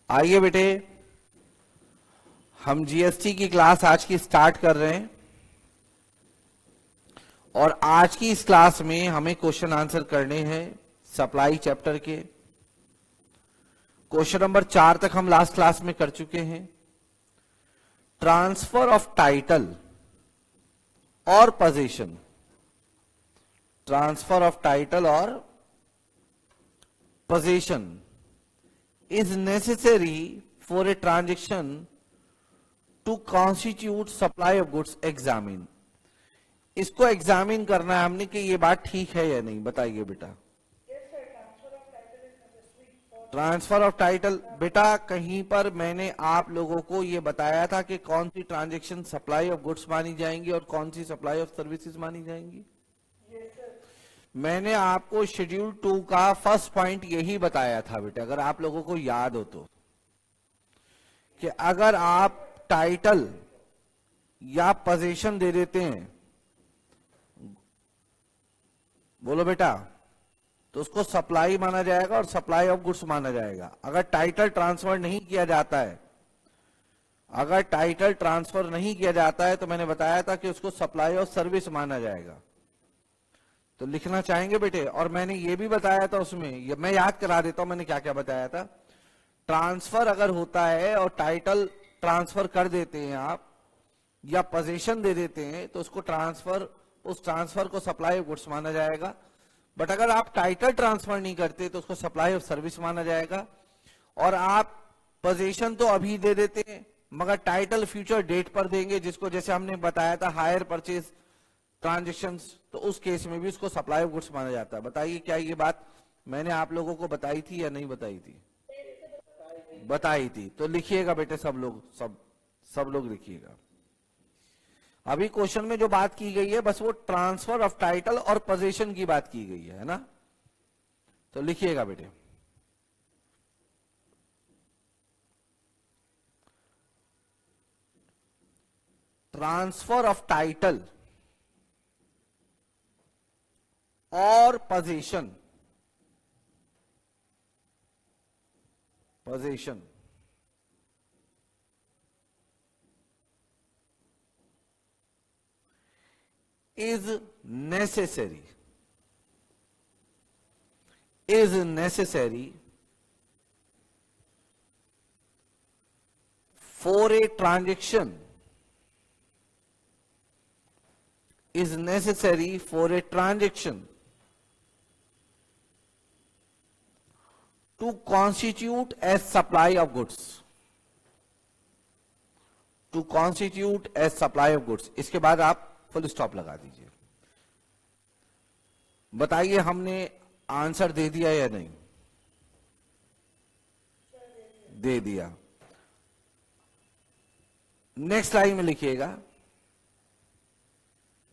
आइए बेटे, हम जीएसटी की क्लास आज की स्टार्ट कर रहे हैं और आज की इस क्लास में हमें क्वेश्चन आंसर करने हैं सप्लाई चैप्टर के। क्वेश्चन नंबर 4 तक हम लास्ट क्लास में कर चुके हैं। ट्रांसफर ऑफ टाइटल और पोजीशन, ट्रांसफर ऑफ टाइटल और position is necessary for a transaction to constitute supply of goods examine। इसको एग्जामिन करना है हमने कि ये बात ठीक है या नहीं, बताइए बेटा। ट्रांसफर ऑफ टाइटल बेटा, कहीं पर मैंने आप लोगों को ये बताया था कि कौन सी ट्रांजैक्शन सप्लाई ऑफ गुड्स मानी जाएंगी और कौन सी सप्लाई ऑफ सर्विसेज मानी जाएंगी। मैंने आपको शेड्यूल 2 का फर्स्ट पॉइंट यही बताया था बेटा, अगर आप लोगों को याद हो तो, कि अगर आप टाइटल या पोजीशन दे देते हैं, बोलो बेटा, तो उसको सप्लाई माना जाएगा और सप्लाई ऑफ गुड्स माना जाएगा। अगर टाइटल ट्रांसफर नहीं किया जाता है, अगर टाइटल ट्रांसफर नहीं किया जाता है तो मैंने बताया था कि उसको सप्लाई ऑफ सर्विस माना जाएगा। तो लिखना चाहेंगे बेटे। और मैंने ये भी बताया था उसमें, मैं याद करा देता हूं मैंने क्या क्या बताया था। ट्रांसफर अगर होता है और टाइटल ट्रांसफर कर देते हैं आप या पोजीशन दे देते हैं तो उसको ट्रांसफर, उस ट्रांसफर को सप्लाई ऑफ गुड्स माना जाएगा। बट अगर आप टाइटल ट्रांसफर नहीं करते तो उसको सप्लाई ऑफ सर्विस माना जाएगा। और आप पोजीशन तो अभी दे देते हैं मगर टाइटल फ्यूचर डेट पर देंगे, जिसको जैसे हमने बताया था हायर परचेज ट्रांजेक्शंस, तो उस केस में भी उसको सप्लाई ऑफ गुड्स माना जाता है। बताइए क्या ये बात मैंने आप लोगों को बताई थी या नहीं बताई थी? बताई थी। तो लिखिएगा बेटे सब लोग, सब लोग लिखिएगा। अभी क्वेश्चन में जो बात की गई है बस वो ट्रांसफर ऑफ टाइटल और पोजीशन की बात की गई है ना, तो लिखिएगा बेटे। ट्रांसफर ऑफ टाइटल और position is necessary for a transaction, is necessary for a transaction to constitute as supply of goods, to constitute as supply of goods। इसके बाद आप फुल स्टॉप लगा दीजिए। बताइए हमने आंसर दे दिया या नहीं? दे दिया। नेक्स्ट लाइन में लिखिएगा,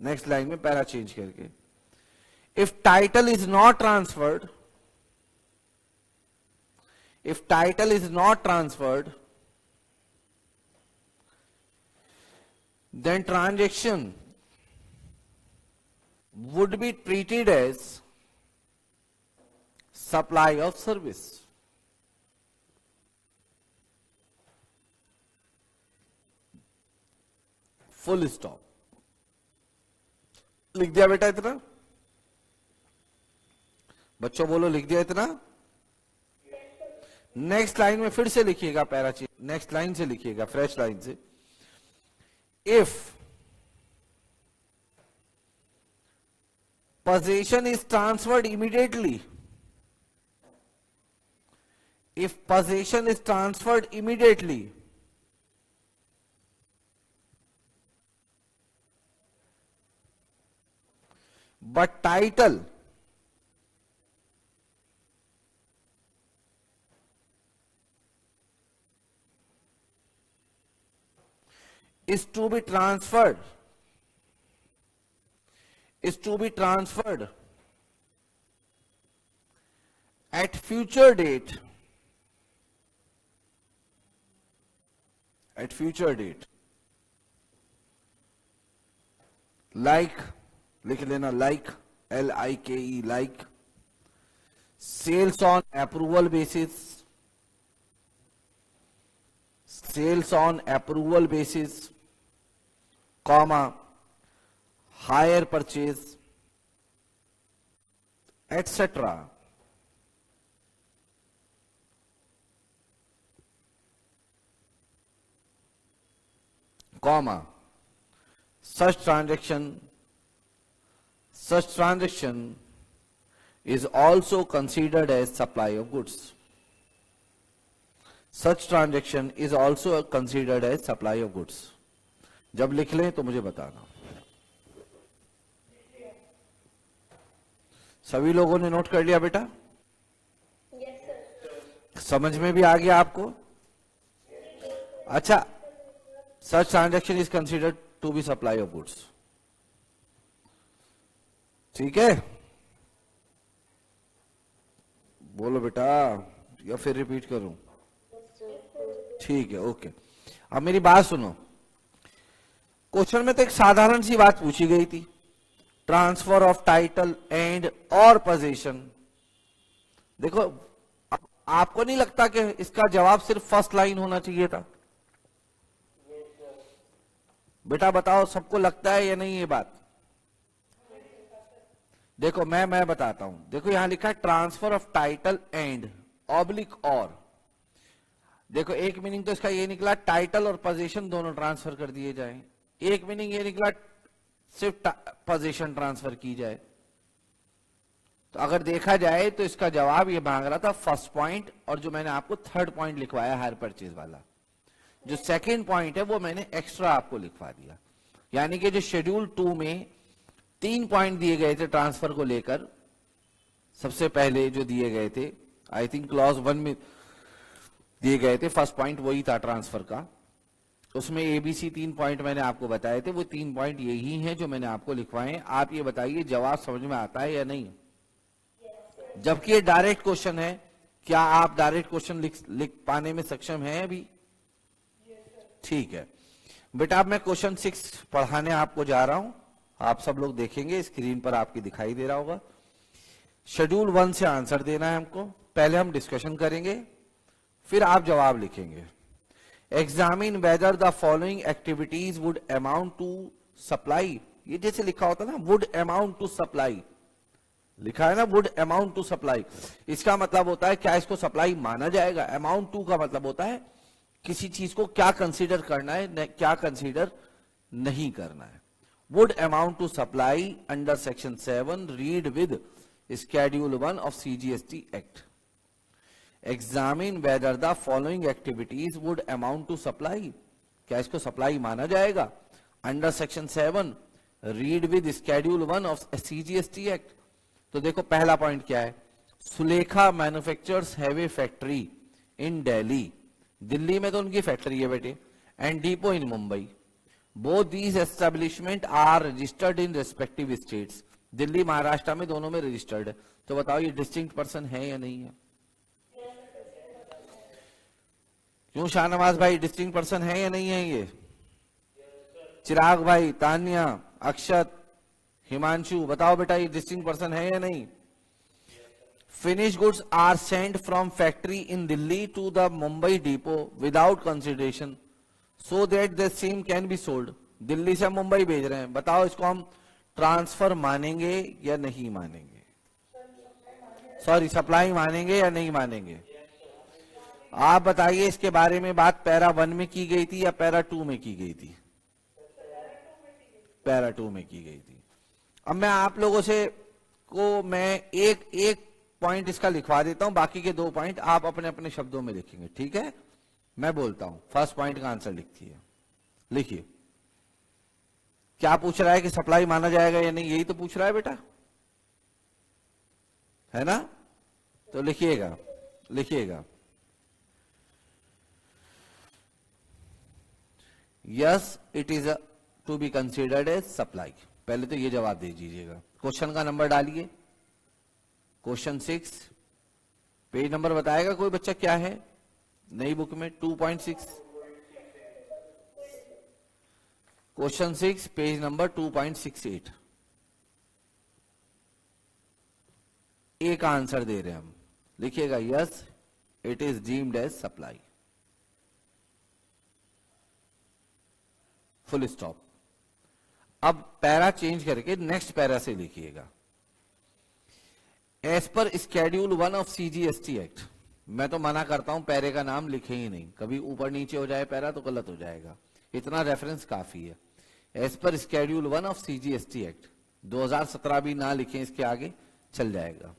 नेक्स्ट लाइन में पैरा चेंज करके, if title is not transferred, if title is not transferred, then transaction would be treated as supply of service। Full stop. लिख दिया बेटा इतना? बच्चों बोलो, लिख दिया इतना? नेक्स्ट लाइन में फिर से लिखिएगा पैरा चेंज, नेक्स्ट लाइन से लिखिएगा, फ्रेश लाइन से। If position is transferred immediately, if possession is transferred immediately, but title is to be transferred at future date, like, लिख लेना, like, LIKE, like, sales on approval basis, sales on approval basis, comma, hire purchase, etcetera, comma, such transaction is also considered as supply of goods. Such transaction is also considered as supply of goods. जब लिख लें तो मुझे बताना। सभी लोगों ने note कर लिया बेटा? Yes, sir. समझ में भी आ गया आपको? अच्छा, such transaction is considered to be supply of goods. ठीक है, बोलो बेटा या फिर रिपीट करूं? ठीक है, ओके। अब मेरी बात सुनो। क्वेश्चन में तो एक साधारण सी बात पूछी गई थी, ट्रांसफर ऑफ टाइटल एंड और पोजीशन। देखो, आपको नहीं लगता कि इसका जवाब सिर्फ फर्स्ट लाइन होना चाहिए था? बेटा बताओ, सबको लगता है या नहीं ये बात? देखो मैं बताता हूं। देखो यहां लिखा है transfer of title and oblique और। देखो एक मीनिंग तो इसका ये निकला टाइटल और पोजीशन दोनों ट्रांसफर कर दिए जाएं। एक मीनिंग ये निकला सिर्फ पोजीशन ट्रांसफर की जाए। तो अगर देखा जाए तो इसका जवाब ये मांग रहा था फर्स्ट पॉइंट, और जो मैंने आपको थर्ड पॉइंट लिखवाया हायर परचेज वाला, जो सेकंड पॉइंट है वो मैंने एक्स्ट्रा आपको लिखवा दिया। यानी कि जो शेड्यूल 2 में 3 पॉइंट दिए गए थे ट्रांसफर को लेकर, सबसे पहले जो दिए गए थे, आई थिंक क्लॉज 1 में दिए गए थे, फर्स्ट पॉइंट वही था ट्रांसफर का। उसमें एबीसी 3 पॉइंट मैंने आपको बताए थे, वो 3 पॉइंट यही हैं जो मैंने आपको लिखवाए। आप ये बताइए जवाब समझ में आता है या नहीं? जबकि ये डायरेक्ट क्वेश्चन है, क्या आप डायरेक्ट क्वेश्चन लिख पाने में सक्षम हैं अभी? ठीक है बेटा, अब मैं क्वेश्चन 6 पढ़ाने आपको जा रहा हूं। आप सब लोग देखेंगे, स्क्रीन पर आपकी दिखाई दे रहा होगा। शेड्यूल 1 से आंसर देना है हमको। पहले हम डिस्कशन करेंगे, फिर आप जवाब लिखेंगे। Examine whether the following activities would amount to supply. ये जैसे लिखा होता है ना, वुड अमाउंट टू सप्लाई, लिखा है ना वुड अमाउंट टू सप्लाई। इसका मतलब होता है क्या इसको सप्लाई माना जाएगा। अमाउंट टू का मतलब होता है किसी चीज को क्या कंसीडर करना है, क्या कंसीडर नहीं करना है। Would amount to supply under section 7 read with schedule 1 of CGST act. Examine whether the following activities would amount to supply, क्या इसको सप्लाई माना जाएगा under section 7 read with schedule 1 of CGST act. तो देखो पहला पॉइंट क्या है, Sulekha manufacturers have a factory in Delhi. Delhi में तो उनकी फैक्ट्री है बेटे, and depot in Mumbai. Both these establishment are registered in respective states. Delhi Maharashtra में दोनों में रजिस्टर्ड है। तो बताओ ये डिस्टिंक्ट पर्सन है या नहीं है? क्यों शाहनवाज भाई, डिस्टिंक्ट पर्सन है या नहीं है ये? चिराग भाई, तान्या, अक्षत, हिमांशु, बताओ बेटा ये डिस्टिंक्ट पर्सन है या नहीं? Finished goods are sent from factory in Delhi to the Mumbai depot without consideration so that the same can be sold. Delhi से मुंबई भेज रहे हैं, बताओ इसको हम ट्रांसफर मानेंगे या नहीं मानेंगे? सॉरी, सप्लाई मानेंगे या नहीं मानेंगे? आप बताइए। इसके बारे में बात पैरा 1 में की गई थी या पैरा 2 में की गई थी? पैरा 2 में की गई थी। अब मैं आप लोगों से को मैं एक पॉइंट इसका लिखवा देता हूं, बाकी के 2 पॉइंट आप अपने अपने शब्दों में लिखेंगे, ठीक है? मैं बोलता हूं, फर्स्ट पॉइंट का आंसर लिखिए। लिखिए, क्या पूछ रहा है कि सप्लाई माना जाएगा या नहीं? यही तो पूछ रहा है बेटा, है ना? तो लिखिएगा, लिखिएगा yes it is to be considered as supply. पहले तो ये जवाब दे दीजिएगा। क्वेश्चन का नंबर डालिए, क्वेश्चन 6, पेज नंबर बताएगा कोई बच्चा क्या है नई बुक में? 2.6, क्वेश्चन 6 पेज नंबर 2.68। ए का आंसर दे रहे हैं हम। लिखिएगा yes it is deemed as supply. Full stop. अब पैरा चेंज करके नेक्स्ट पैरा से लिखिएगा, as per schedule 1 of CGST act. मैं तो मना करता हूं पैरे का नाम लिखे ही नहीं, कभी ऊपर नीचे हो जाए पैरा तो गलत हो जाएगा, इतना रेफरेंस काफी है। As per schedule 1 of CGST act, 2017 भी ना लिखें, इसके आगे चल जाएगा।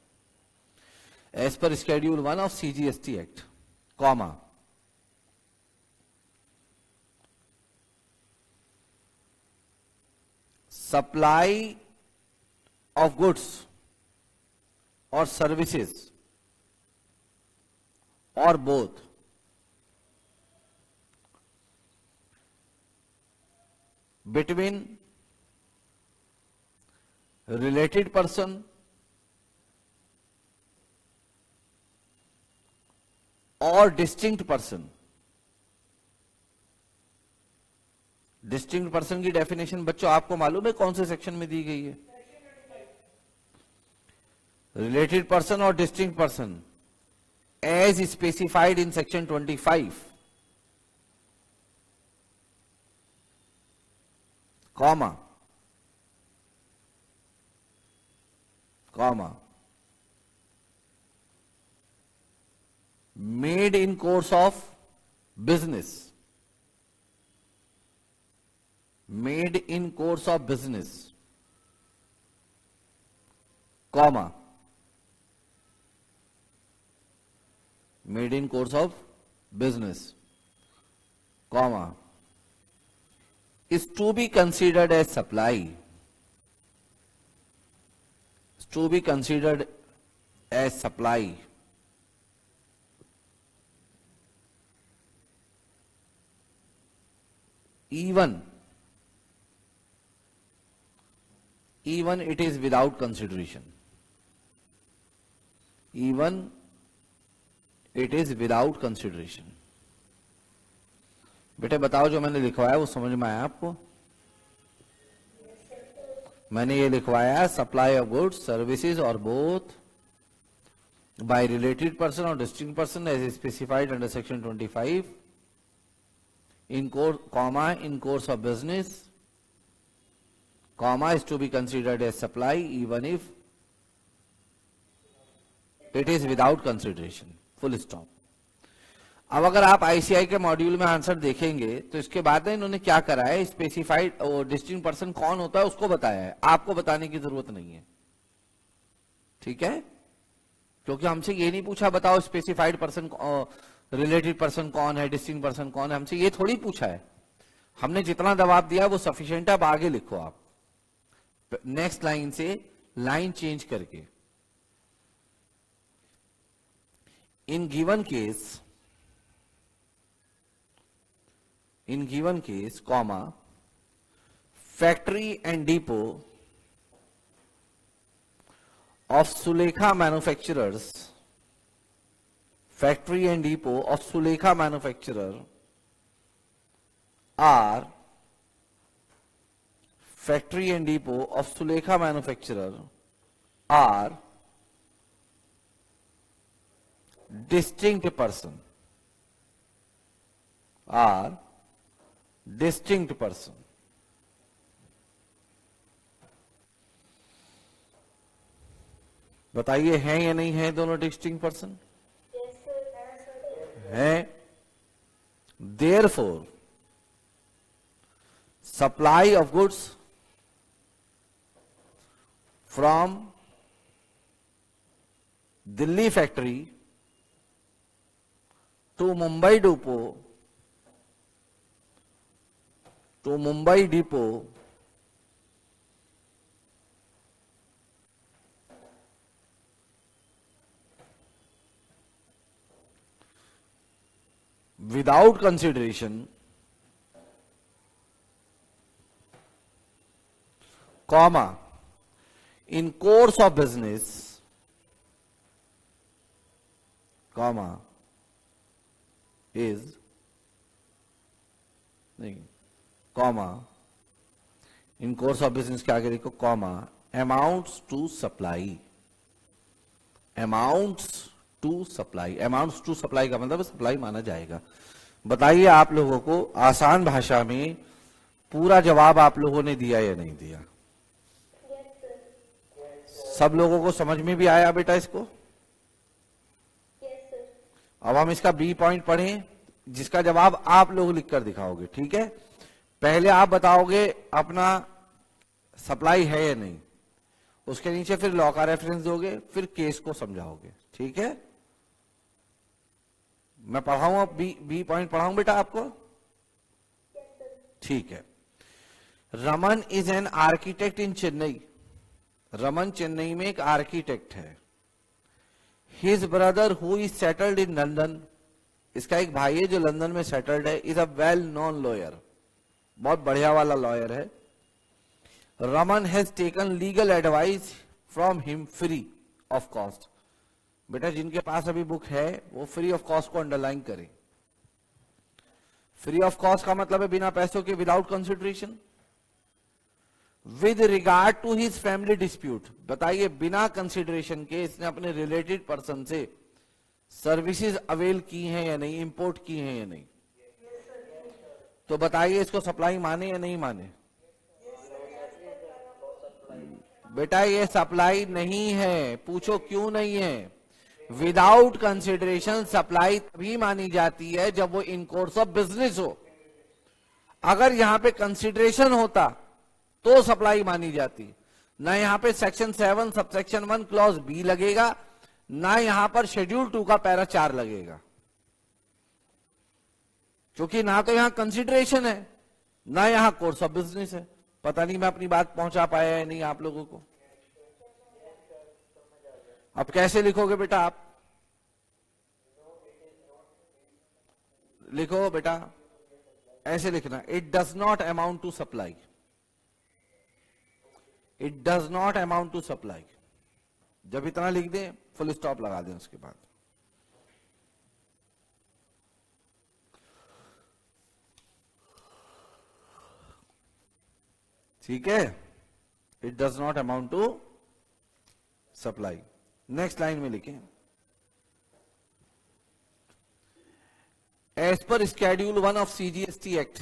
As per schedule 1 of CGST act, comma, supply of goods और सर्विसेज और बोथ बिटवीन रिलेटेड पर्सन और डिस्टिंक्ट पर्सन। डिस्टिंक्ट पर्सन की डेफिनेशन बच्चों आपको मालूम है कौन से सेक्शन में दी गई है? रिलेटेड पर्सन और distinct person as specified in section 25, comma, made in course of business, made in course of business, comma, made in course of business, comma, is to be considered as supply, is to be considered as supply even it is without consideration, even it is without consideration। बेटे बताओ जो मैंने लिखवाया वो समझ में आया आपको? मैंने ये लिखवाया सप्लाई ऑफ गुड्स सर्विसेज और बोथ बाय रिलेटेड पर्सन और distinct person as specified under section 25 in course of business, comma, is to be considered as supply even if it is without consideration, full stop। अब अगर आप ICI के module में answer देखेंगे तो इसके बाद इन्होंने क्या करा है, स्पेसिफाइड और डिस्टिंक्ट पर्सन कौन होता है उसको बताया है, आपको बताने की जरूरत नहीं है, ठीक है? क्योंकि हमसे ये नहीं पूछा बताओ स्पेसिफाइड पर्सन रिलेटेड पर्सन कौन है, डिस्टिंक्ट पर्सन कौन है, हमसे ये थोड़ी पूछा है। हमने जितना जवाब दिया वो सफिशिएंट है, अब आगे लिखो आप नेक्स्ट लाइन से लाइन चेंज करके। इन given case comma factory and depot of Sulekha manufacturers, factory and depot of Sulekha manufacturer are factory and depot of Sulekha manufacturer are distinct person, are distinct person। बताइए हैं या नहीं है दोनों distinct person? है। Therefore, supply of goods from Delhi factory to Mumbai depot without consideration, comma, in course of business, comma, is नहीं, comma, in course of business के आगे देखो comma, amounts to supply, amounts to supply, amounts to supply का मतलब supply माना जाएगा। बताइए आप लोगों को आसान भाषा में पूरा जवाब आप लोगों ने दिया या नहीं दिया? Yes, sir. सब लोगों को समझ में भी आया बेटा इसको? Yes, sir. अब हम इसका बी पॉइंट पढ़ें, जिसका जवाब आप लोग लिखकर दिखाओगे, ठीक है? पहले आप बताओगे अपना सप्लाई है या नहीं, उसके नीचे फिर लॉ का रेफरेंस दोगे, फिर केस को समझाओगे, ठीक है? मैं पढ़ाऊं अब बी पॉइंट पढ़ाऊं बेटा आपको? Yes, sir. ठीक है। रमन इज एन आर्किटेक्ट इन चेन्नई। रमन चेन्नई में एक आर्किटेक्ट है। His brother who is settled in London, इसका एक भाई है जो लंदन में सेटल्ड है, is a well known lawyer, बहुत बढ़िया वाला लॉयर है। Raman has taken legal advice from him free of cost. बेटा जिनके पास अभी बुक है वो फ्री ऑफ कॉस्ट को अंडरलाइन करें। फ्री ऑफ कॉस्ट का मतलब है बिना पैसों के, without consideration. With regard to his family dispute, बताइए बिना कंसिडरेशन के इसने अपने रिलेटेड पर्सन से सर्विसेज अवेल की हैं या नहीं, इंपोर्ट की हैं या नहीं? तो बताइए इसको सप्लाई माने या नहीं माने? बेटा ये सप्लाई नहीं है, पूछो क्यों नहीं है? विदाउट कंसिडरेशन सप्लाई तभी मानी जाती है जब वो इन कोर्स ऑफ बिजनेस हो। अगर यहां पे कंसिडरेशन होता तो सप्लाई मानी जाती, ना यहां पे सेक्शन 7 सबसेक्शन 1 क्लॉज बी लगेगा, ना यहां पर शेड्यूल 2 का पैरा 4 लगेगा, क्योंकि ना तो यहां कंसिडरेशन है ना यहां कोर्स ऑफ बिजनेस है। पता नहीं मैं अपनी बात पहुंचा पाया है नहीं आप लोगों को? अब कैसे लिखोगे बेटा आप? लिखो बेटा, ऐसे लिखना, it does not amount to supply. It does not amount to supply. जब इतना लिख दें फुल स्टॉप लगा दें उसके बाद। ठीक है, it does not amount to supply. Next line में लिखें, as per schedule 1 of CGST act.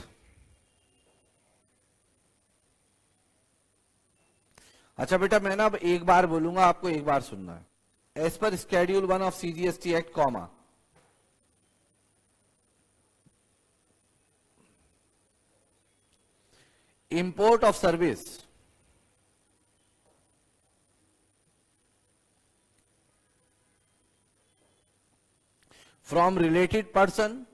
अच्छा बेटा मैं ना अब एक बार बोलूंगा, आपको एक बार सुनना है। As per schedule 1 of CGST act comma, import of service from related person,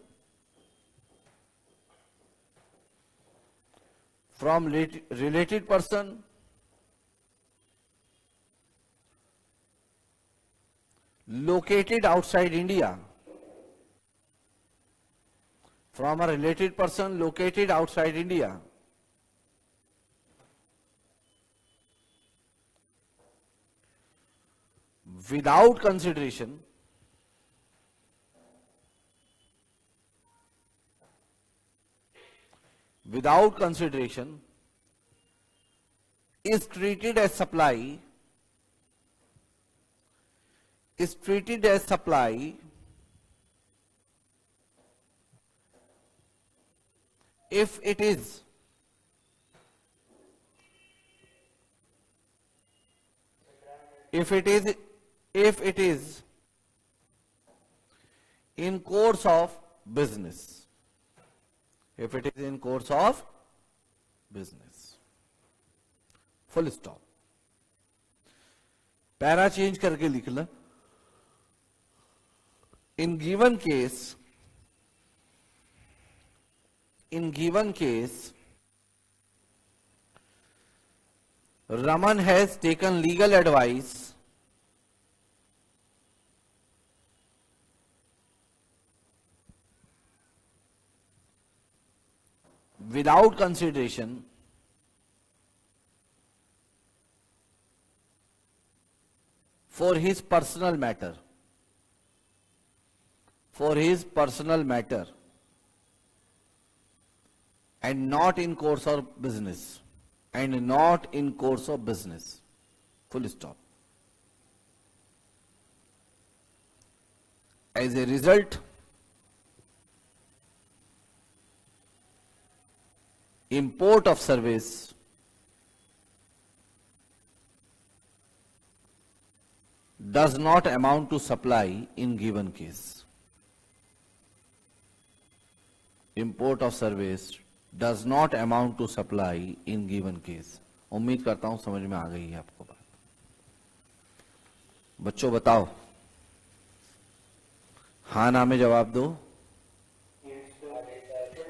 from related person located outside India, from a related person located outside India, without consideration is treated as supply, if it is in course of business, if it is in course of business, full stop। Para change करके लिखना, in given case Raman has taken legal advice without consideration for his personal matter, and not in course of business, full stop। As a result, import of service does not amount to supply in given case. Import of service does not amount to supply in given case. उम्मीद करता हूं समझ में आ गई है आपको बात। बच्चों बताओ, हाँ ना में जवाब दो।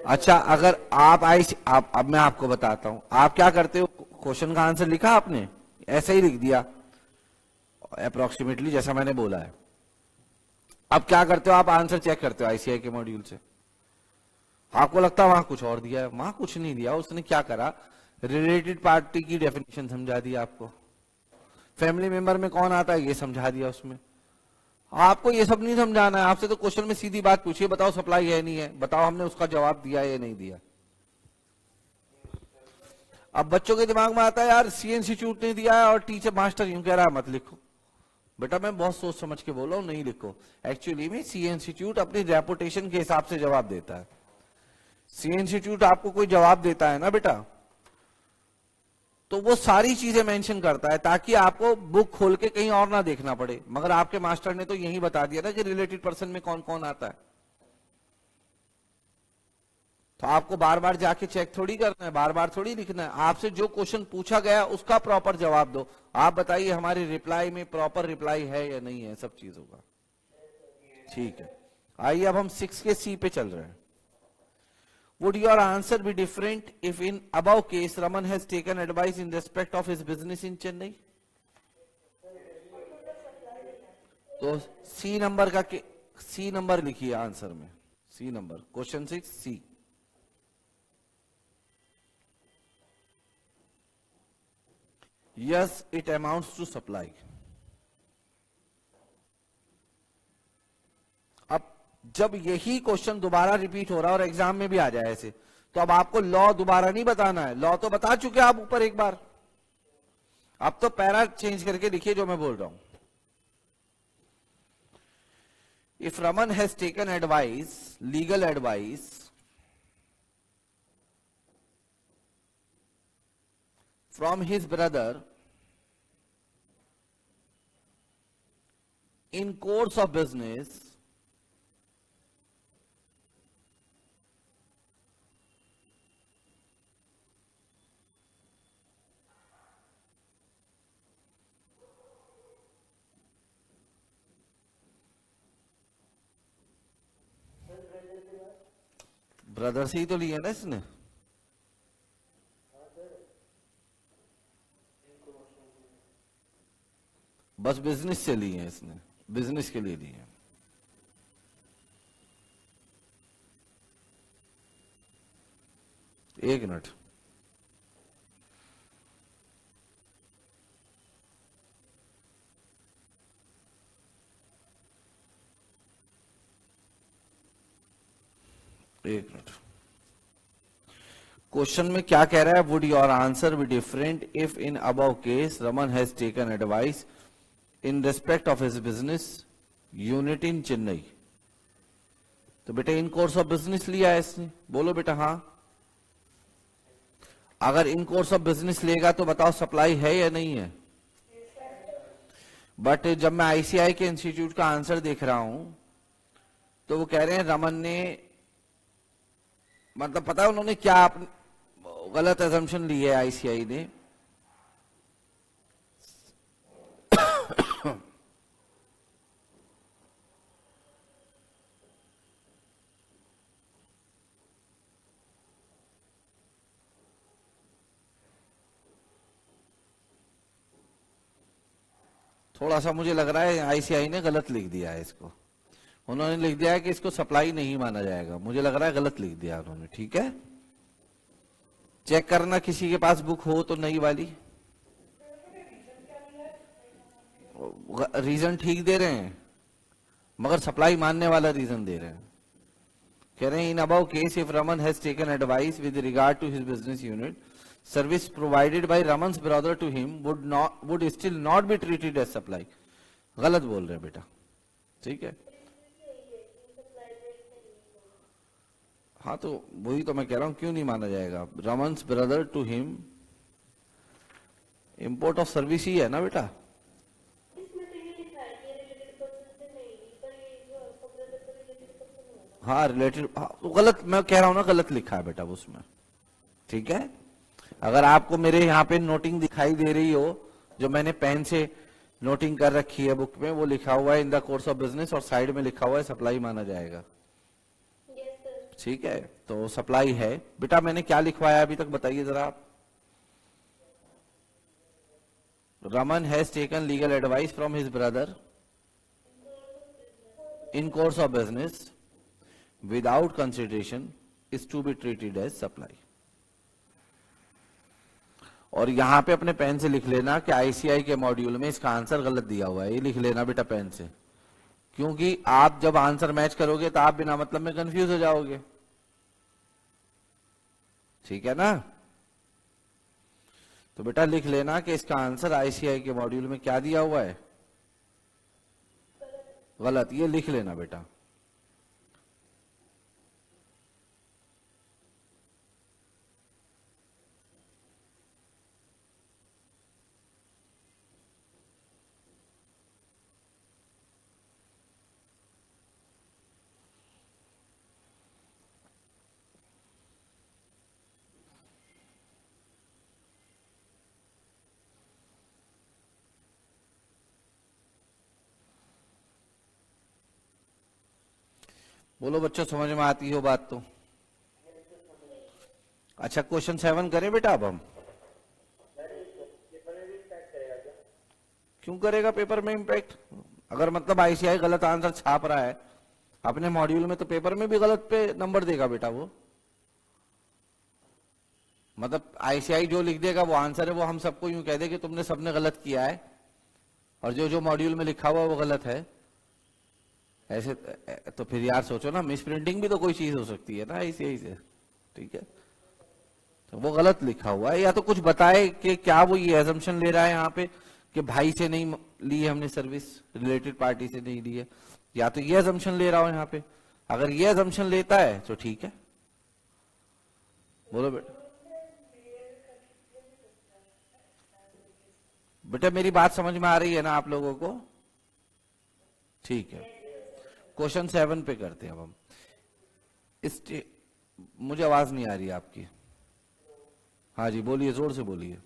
अच्छा, अगर आप अब मैं आपको बताता हूं, आप क्या करते हो, क्वेश्चन का आंसर लिखा आपने, ऐसे ही लिख दिया अप्रोक्सीमेटली जैसा मैंने बोला है। अब क्या करते हो, आप आंसर चेक करते हो आईसीआई के मॉड्यूल से। आपको लगता है वहां कुछ और दिया है, वहां कुछ नहीं दिया। उसने क्या करा, रिलेटेड पार्टी की डेफिनेशन समझा दिया आपको, फैमिली मेंबर में कौन आता है ये समझा दिया उसमें। आपको ये सब नहीं समझाना है, आपसे तो क्वेश्चन में सीधी बात पूछिए, बताओ सप्लाई है नहीं है, बताओ हमने उसका जवाब दिया या नहीं दिया। अब बच्चों के दिमाग में आता है यार सी इंस्टीट्यूट ने दिया है और टीचर मास्टर यूं कह रहा है मत लिखो। बेटा मैं बहुत सोच समझ के बोल रहा हूं, नहीं लिखो। एक्चुअली में सी इंस्टीट्यूट अपनी रेपुटेशन के हिसाब से जवाब देता है। सी इंस्टीट्यूट आपको कोई जवाब देता है ना बेटा, तो वो सारी चीजें मेंशन करता है ताकि आपको बुक खोल के कहीं और ना देखना पड़े। मगर आपके मास्टर ने तो यही बता दिया ना कि रिलेटेड पर्सन में कौन कौन आता है, तो आपको बार बार जाके चेक थोड़ी करना है, बार बार थोड़ी लिखना है। आपसे जो क्वेश्चन पूछा गया उसका प्रॉपर जवाब दो। आप बताइए हमारी रिप्लाई में प्रॉपर रिप्लाई है या नहीं है, सब चीजों का। ठीक है, आइए अब हम 6 के सी पे चल रहे हैं। Would your answer be different if in above case Raman has taken advice in respect of his business in Chennai? तो सी नंबर का सी नंबर लिखिए आंसर में, C number, question 6 C. Yes, it amounts to supply. अब जब यही question दोबारा repeat हो रहा है और एग्जाम में भी आ जाए ऐसे, तो अब आपको लॉ दोबारा नहीं बताना है, लॉ तो बता चुके आप ऊपर एक बार। अब तो पैरा चेंज करके लिखिए जो मैं बोल रहा हूं। If Raman has taken advice, legal advice from his brother in course of business brother से ही तो लिया ना इसने, बस बिजनेस से लिए हैं इसने, बिजनेस के लिए लिए हैं। एक मिनट, एक मिनट, क्वेश्चन में क्या कह रहा है, would your answer be different if in above case Raman has taken advice in respect of his business unit in Chennai. तो बेटा इन कोर्स ऑफ बिजनेस लिया है इसने, बोलो बेटा हाँ। अगर इन कोर्स ऑफ बिजनेस लेगा तो बताओ सप्लाई है या नहीं है। बट जब मैं आईसीआई के इंस्टीट्यूट का आंसर देख रहा हूं तो वो कह रहे हैं रमन ने, मतलब पता है उन्होंने क्या गलत एजम्पशन ली है आईसीआई ने। थोड़ा सा मुझे लग रहा है आईसीआई ने गलत लिख दिया है इसको। उन्होंने लिख दिया है कि इसको सप्लाई नहीं माना जाएगा, मुझे लग रहा है गलत लिख दिया उन्होंने। ठीक है, चेक करना किसी के पास बुक हो तो नई वाली। रीजन ठीक दे रहे हैं मगर सप्लाई मानने वाला रीजन दे रहे हैं। कह रहे हैं in above case if Raman has taken advice with regard to his business unit, service provided by Raman's brother to him would still not be treated as supply. गलत बोल रहे हैं बेटा, ठीक है। हाँ तो वही तो मैं कह रहा हूं, क्यों नहीं माना जाएगा? Raman's brother to him, import of service ही है ना बेटा। इसमें तो ये लिखा है कि रिलेटेड पर्सन से नहीं, पर ये जो आपका ब्रदर का रिलेटेड पर्सन होगा। हाँ रिलेटेड, हाँ, तो गलत मैं कह रहा हूं ना, गलत लिखा है बेटा उसमें। ठीक है, अगर आपको मेरे यहाँ पे नोटिंग दिखाई दे रही हो, जो मैंने पेन से नोटिंग कर रखी है बुक में, वो लिखा हुआ है in the course of business, और साइड में लिखा हुआ है सप्लाई माना जाएगा। Yes sir. ठीक है, तो सप्लाई है बेटा। मैंने क्या लिखवाया अभी तक बताइए जरा आप। Raman has taken legal advice from his brother in course of business without consideration is to be treated as supply. और यहां पे अपने पेन से लिख लेना कि आईसीआई के मॉड्यूल में इसका आंसर गलत दिया हुआ है, ये लिख लेना बेटा पेन से, क्योंकि आप जब आंसर मैच करोगे तो आप बिना मतलब में कंफ्यूज हो जाओगे। ठीक है ना? तो बेटा लिख लेना कि इसका आंसर आईसीआई के मॉड्यूल में क्या दिया हुआ है, गलत, ये लिख लेना बेटा। बोलो बच्चों, समझ में आती हो बात तो? अच्छा, क्वेश्चन 7 करें बेटा अब हम? क्यों करेगा पेपर में इम्पैक्ट? अगर मतलब आईसीआई गलत आंसर छाप रहा है अपने मॉड्यूल में, तो पेपर में भी गलत पे नंबर देगा बेटा वो। मतलब आईसीआई जो लिख देगा वो आंसर है, वो हम सबको यूं कह दे कि तुमने सबने गलत किया है, और जो जो मॉड्यूल में लिखा हुआ वो गलत है, ऐसे तो फिर यार सोचो ना, मिस प्रिंटिंग भी तो कोई चीज हो सकती है ना आईसीआई से। ठीक है, तो वो गलत लिखा हुआ है, या तो कुछ बताए कि क्या वो ये एजम्पशन ले रहा है यहाँ पे कि भाई से नहीं ली है हमने सर्विस, रिलेटेड पार्टी से नहीं ली है, या तो ये एजम्पशन ले रहा हो यहाँ पे। अगर ये एजम्पशन लेता है तो ठीक है। बोलो बेटा, बेटा मेरी बात समझ में आ रही है ना आप लोगों को? ठीक है, क्वेश्चन 7 पे करते हैं अब हम। मुझे आवाज नहीं आ रही आपकी। हाँ जी बोलिए, जोर से बोलिए।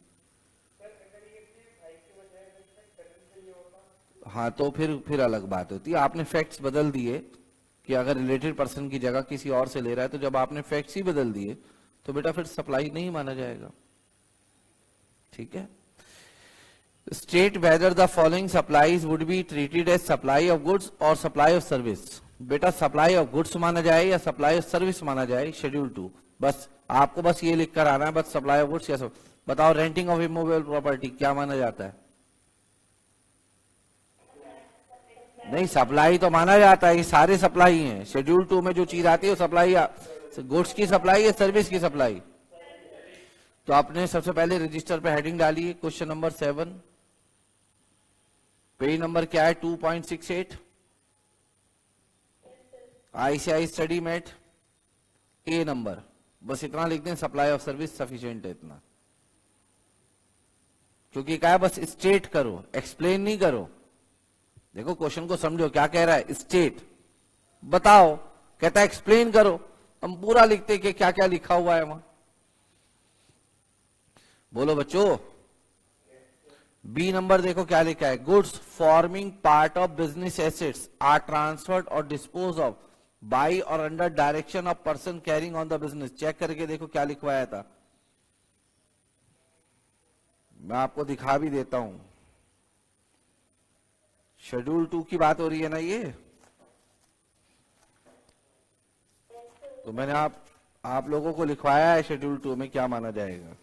हाँ तो फिर अलग बात होती है। आपने फैक्ट्स बदल दिए कि अगर रिलेटेड पर्सन की जगह किसी और से ले रहा है, तो जब आपने फैक्ट्स ही बदल दिए तो बेटा फिर सप्लाई नहीं माना जाएगा। ठीक है, state whether the following supplies would be treated as supply of goods और सप्लाई ऑफ सर्विस। बेटा सप्लाई ऑफ गुड्स माना जाए या सप्लाई ऑफ सर्विस माना जाए, शेड्यूल 2। बस आपको बस ये लिख कर आना है, बस सप्लाई ऑफ गुड्स या सब। बताओ, रेंटिंग ऑफ इमूवेबल प्रॉपर्टी क्या माना जाता है? नहीं, सप्लाई तो माना जाता है, ये सारे सप्लाई हैं। शेड्यूल 2 में जो चीज आती है वो सप्लाई, गुड्स की सप्लाई है, सर्विस की सप्लाई। तो आपने सबसे पहले रजिस्टर पे हेडिंग डाली है, क्वेश्चन नंबर 7, पेज नंबर क्या है? 2.68। आईसीआई स्टडी मेट ए नंबर, बस इतना लिख दें, सप्लाई ऑफ सर्विस सफिशिएंट है इतना, क्योंकि क्या है, बस स्टेट करो, एक्सप्लेन नहीं करो। देखो क्वेश्चन को समझो, क्या कह रहा है? स्टेट बताओ, कहता है एक्सप्लेन करो। हम पूरा लिखते कि क्या क्या लिखा हुआ है वहां। बोलो बच्चों, बी नंबर देखो क्या लिखा है? Goods forming part of business assets are transferred और डिस्पोज ऑफ बाय और under direction of person carrying on the business. Check करके देखो क्या लिखवाया था, मैं आपको दिखा भी देता हूं। शेड्यूल 2 की बात हो रही है ना ये, तो मैंने आप लोगों को लिखवाया है शेड्यूल 2 में क्या माना जाएगा।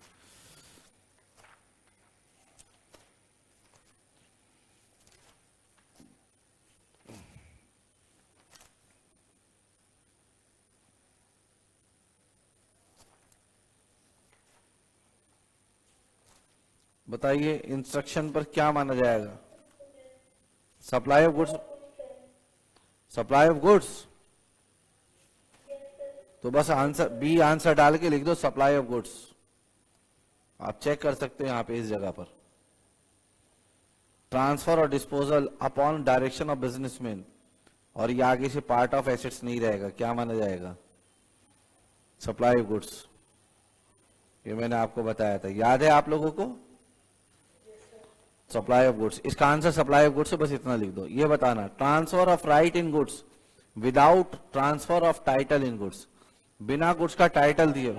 बताइए, इंस्ट्रक्शन पर क्या माना जाएगा? Supply of goods, supply of goods. तो बस आंसर बी आंसर डाल के लिख दो सप्लाई ऑफ गुड्स। आप चेक कर सकते हो यहां पे इस जगह पर। ट्रांसफर और disposal upon direction of businessman, और ये आगे से पार्ट ऑफ एसेट्स नहीं रहेगा, क्या माना जाएगा? Supply of goods. ये मैंने आपको बताया था, याद है आप लोगों को? सप्लाई ऑफ गुड्स, इसका आंसर सप्लाई ऑफ गुड्स है, बस इतना लिख दो। ये बताना transfer of right in goods without transfer of title in goods, बिना गुड्स का टाइटल दिए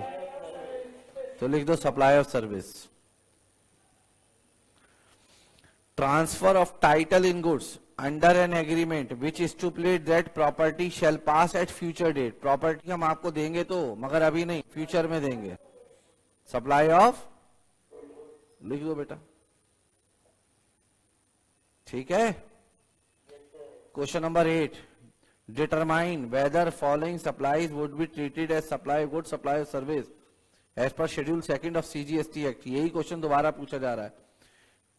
तो लिख दो supply of service. Transfer of title in goods under an agreement which stipulate that property shall pass at future date, property हम आपको देंगे तो, मगर अभी नहीं, फ्यूचर में देंगे, सप्लाई ऑफ, लिख दो बेटा। ठीक है। Question number 8, determine whether following supplies would be treated as supply of good, supply of service as per schedule 2 of CGST act. यही क्वेश्चन दोबारा पूछा जा रहा है।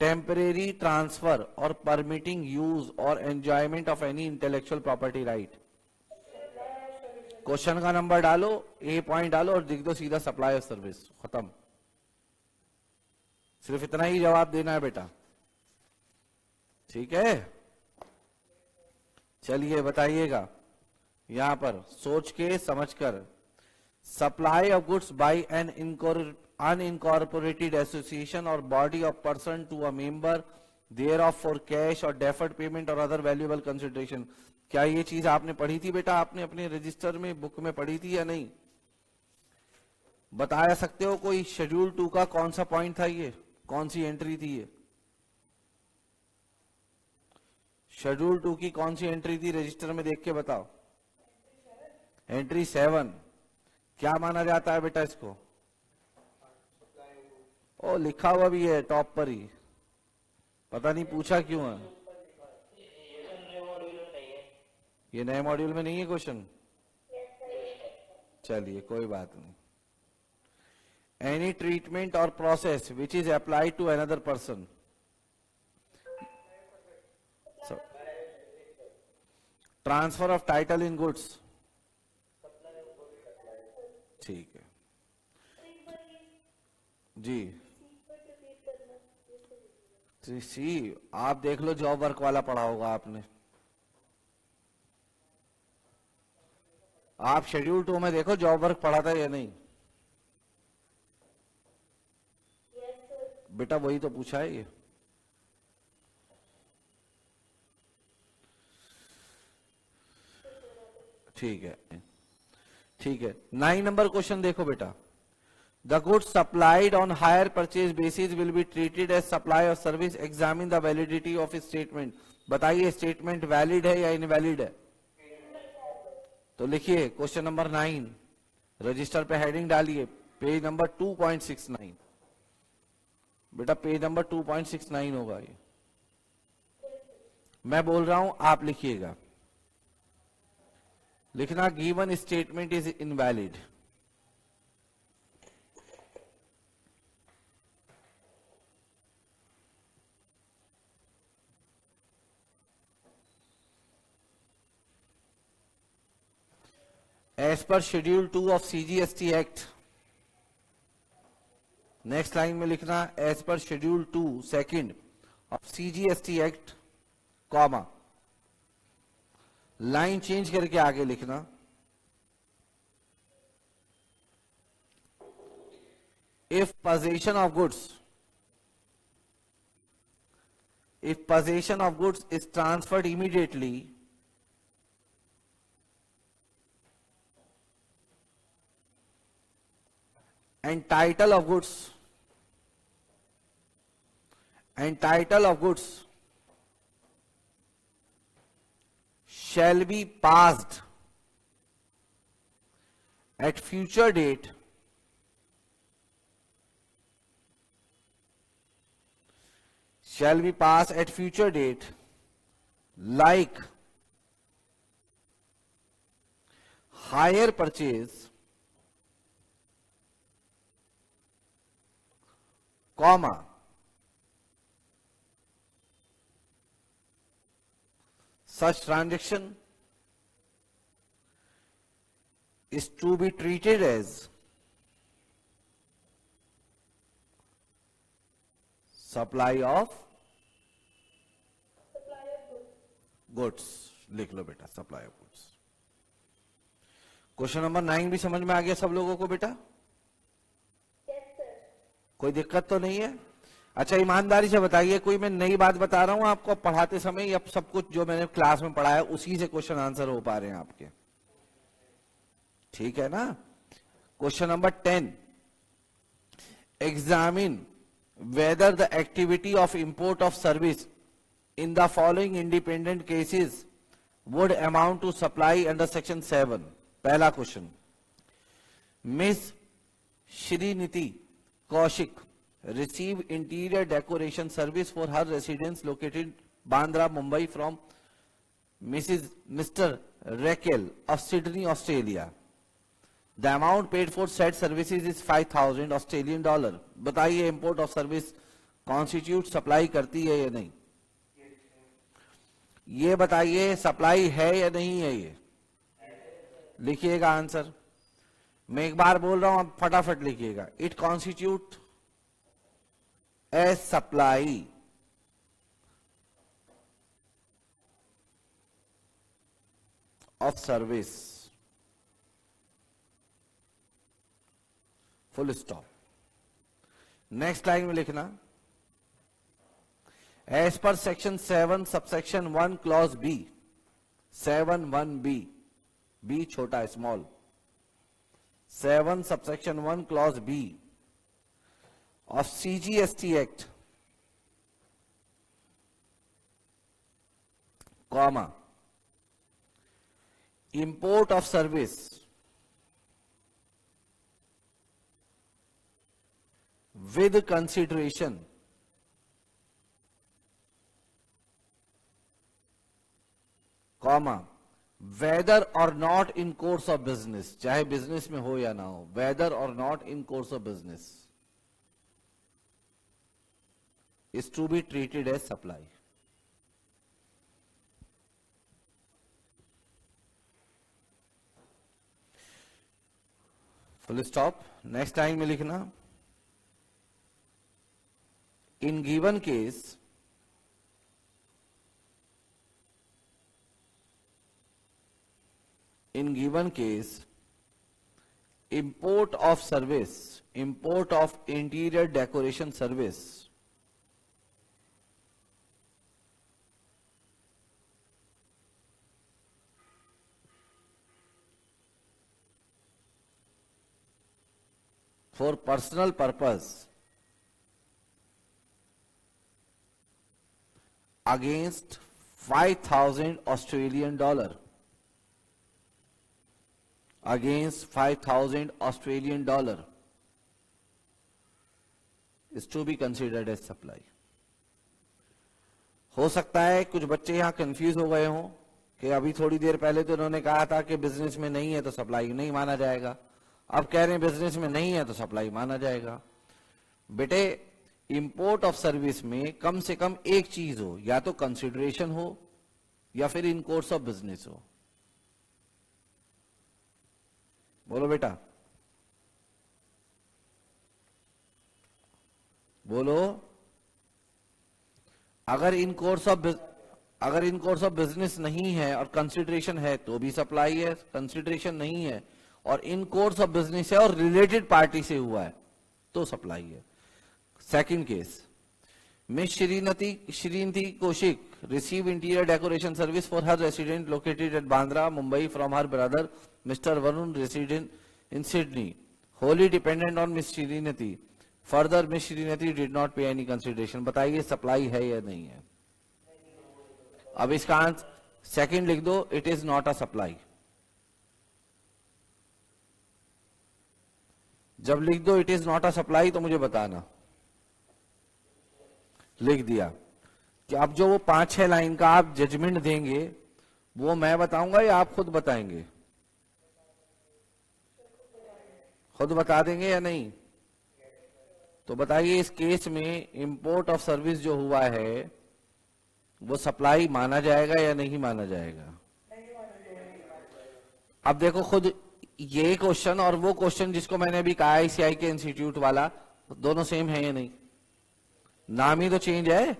टेम्परेरी ट्रांसफर और परमिटिंग यूज और enjoyment of any intellectual property right. Question का number डालो, ए पॉइंट डालो और लिख दो सीधा सप्लाई ऑफ सर्विस, खत्म। सिर्फ इतना ही जवाब देना है बेटा। ठीक है, चलिए बताइएगा यहां पर सोच के समझकर। Supply of goods by an unincorporated association or body of person to a member thereof for cash or deferred payment or other valuable consideration। क्या ये चीज आपने पढ़ी थी बेटा? आपने अपने रजिस्टर में, बुक में पढ़ी थी या नहीं? बता सकते हो कोई शेड्यूल 2 का कौन सा पॉइंट था? ये कौन सी एंट्री थी? ये शेड्यूल 2 की कौन सी एंट्री थी? रजिस्टर में देख के बताओ। एंट्री 7। क्या माना जाता है बेटा इसको? ओ, लिखा हुआ भी है टॉप पर ही, पता नहीं पूछा क्यों है। ये नए मॉड्यूल में नहीं है क्वेश्चन, चलिए कोई बात नहीं। एनी ट्रीटमेंट और process which is applied to another person, transfer of title in goods, ठीक है जी। सी आप देख लो, जॉब वर्क वाला पढ़ा होगा आपने। आप शेड्यूल 2 में देखो जॉब वर्क पढ़ा था या नहीं? बेटा वही तो पूछा है ये। ठीक है, ठीक है। 9 नंबर क्वेश्चन देखो बेटा। The goods supplied on hire purchase basis will be treated as supply of service. Examine the validity of statement। बताइए स्टेटमेंट वैलिड है या इनवैलिड है? तो लिखिए क्वेश्चन नंबर 9, रजिस्टर पे हेडिंग डालिए, पेज नंबर 2.69। बेटा पेज नंबर 2.69 होगा ये, मैं बोल रहा हूं, आप लिखिएगा। लिखना given statement is invalid. As per schedule 2 of CGST act. Next line में लिखना as per schedule 2 second of CGST act, comma, line change करके आगे लिखना if position of goods is transferred immediately and title of goods shall be passed at future date like hire purchase, comma, such transaction is to be treated as supply of supply of goods. Goods. लिख लो बेटा, supply of goods. Question number 9 भी समझ में आ गया सब लोगों को बेटा? Yes sir. कोई दिक्कत तो नहीं है? अच्छा, ईमानदारी से बताइए, कोई मैं नई बात बता रहा हूं आपको पढ़ाते समय, या सब कुछ जो मैंने क्लास में पढ़ाया उसी से क्वेश्चन आंसर हो पा रहे हैं आपके? ठीक है ना? Question number 10, examine whether the activity of import of service in the following independent cases would amount to supply under section 7। पहला क्वेश्चन, Miss Shriniti Kaushik receive interior decoration service for her residence located Bandra, Mumbai from Mr. Raquel of Sydney, Australia. The amount paid for said services is 5,000 Australian dollar। बताइए import of service constitute supply करती है या नहीं? ये बताइए supply है या नहीं है? ये लिखिएगा आंसर। मैं एक बार बोल रहा हूं, आप फटाफट लिखिएगा। It constitute as supply of service, full stop. Next line में लिखना, as per section 7 subsection 1 clause B, 7(1)(b), B छोटा small, 7 subsection 1 clause B of CGST Act, comma, import of service with consideration comma, whether or not in course of business, चाहे business में हो या ना हो, whether or not in course of business is to be treated as supply। Full stop. Next time में लिखना, in given case import of service, import of interior decoration service for personal purpose against 5,000 Australian dollar, against 5,000 Australian dollar is to be considered as supply। हो सकता है कुछ बच्चे यहां confuse हो गए हों कि अभी थोड़ी देर पहले तो उन्होंने कहा था कि बिजनेस में नहीं है तो सप्लाई नहीं माना जाएगा, अब कह रहे हैं बिजनेस में नहीं है तो सप्लाई माना जाएगा। बेटे, इंपोर्ट ऑफ सर्विस में कम से कम एक चीज हो, या तो कंसिडरेशन हो या फिर इन कोर्स ऑफ बिजनेस हो। बोलो बेटा, बोलो। अगर इन कोर्स ऑफ बिजनेस नहीं है और कंसिडरेशन है तो भी सप्लाई है, कंसिडरेशन नहीं है और इन कोर्स ऑफ बिजनेस है और रिलेटेड पार्टी से हुआ है तो सप्लाई है। Second case, Miss Shriniti Kaushik receive interior decoration service for her resident located at Bandra, Mumbai from her brother mister Varun resident in Sydney, wholly dependent on Miss Shriniti. Further Miss Shriniti did not pay any consideration. बताइए supply है या नहीं है? अब इसका answer second लिख दो, it is not a supply. जब लिख दो it is not a supply तो मुझे बताना। लिख दिया कि अब जो वो 5-6 लाइन का आप जजमेंट देंगे वो मैं बताऊंगा या आप खुद बताएंगे? खुद बता देंगे या नहीं? तो बताइए, इस केस में इंपोर्ट ऑफ सर्विस जो हुआ है वो सप्लाई माना जाएगा या नहीं माना जाएगा? अब देखो खुद ये क्वेश्चन और वो क्वेश्चन जिसको मैंने अभी कहा आईसीआई के इंस्टीट्यूट वाला, दोनों सेम है या नहीं? नाम ही तो चेंज है।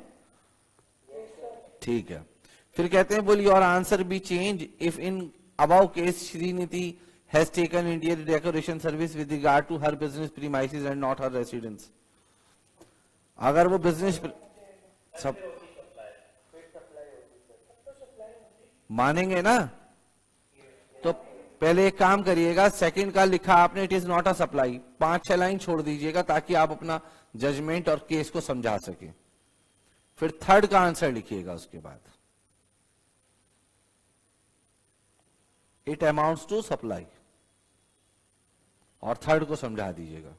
ठीक है, फिर कहते हैं, will your answer be change if in above case Shrinidhi has taken interior decoration service with regard to her business premises and not her residence. अगर वो बिजनेस सब मानेंगे ना, तो पहले एक काम करिएगा, सेकंड का लिखा आपने it is not a supply, 5-6 line छोड़ दीजिएगा ताकि आप अपना जजमेंट और केस को समझा सके। फिर थर्ड का आंसर लिखिएगा उसके बाद, इट अमाउंट्स टू सप्लाई, और थर्ड को समझा दीजिएगा।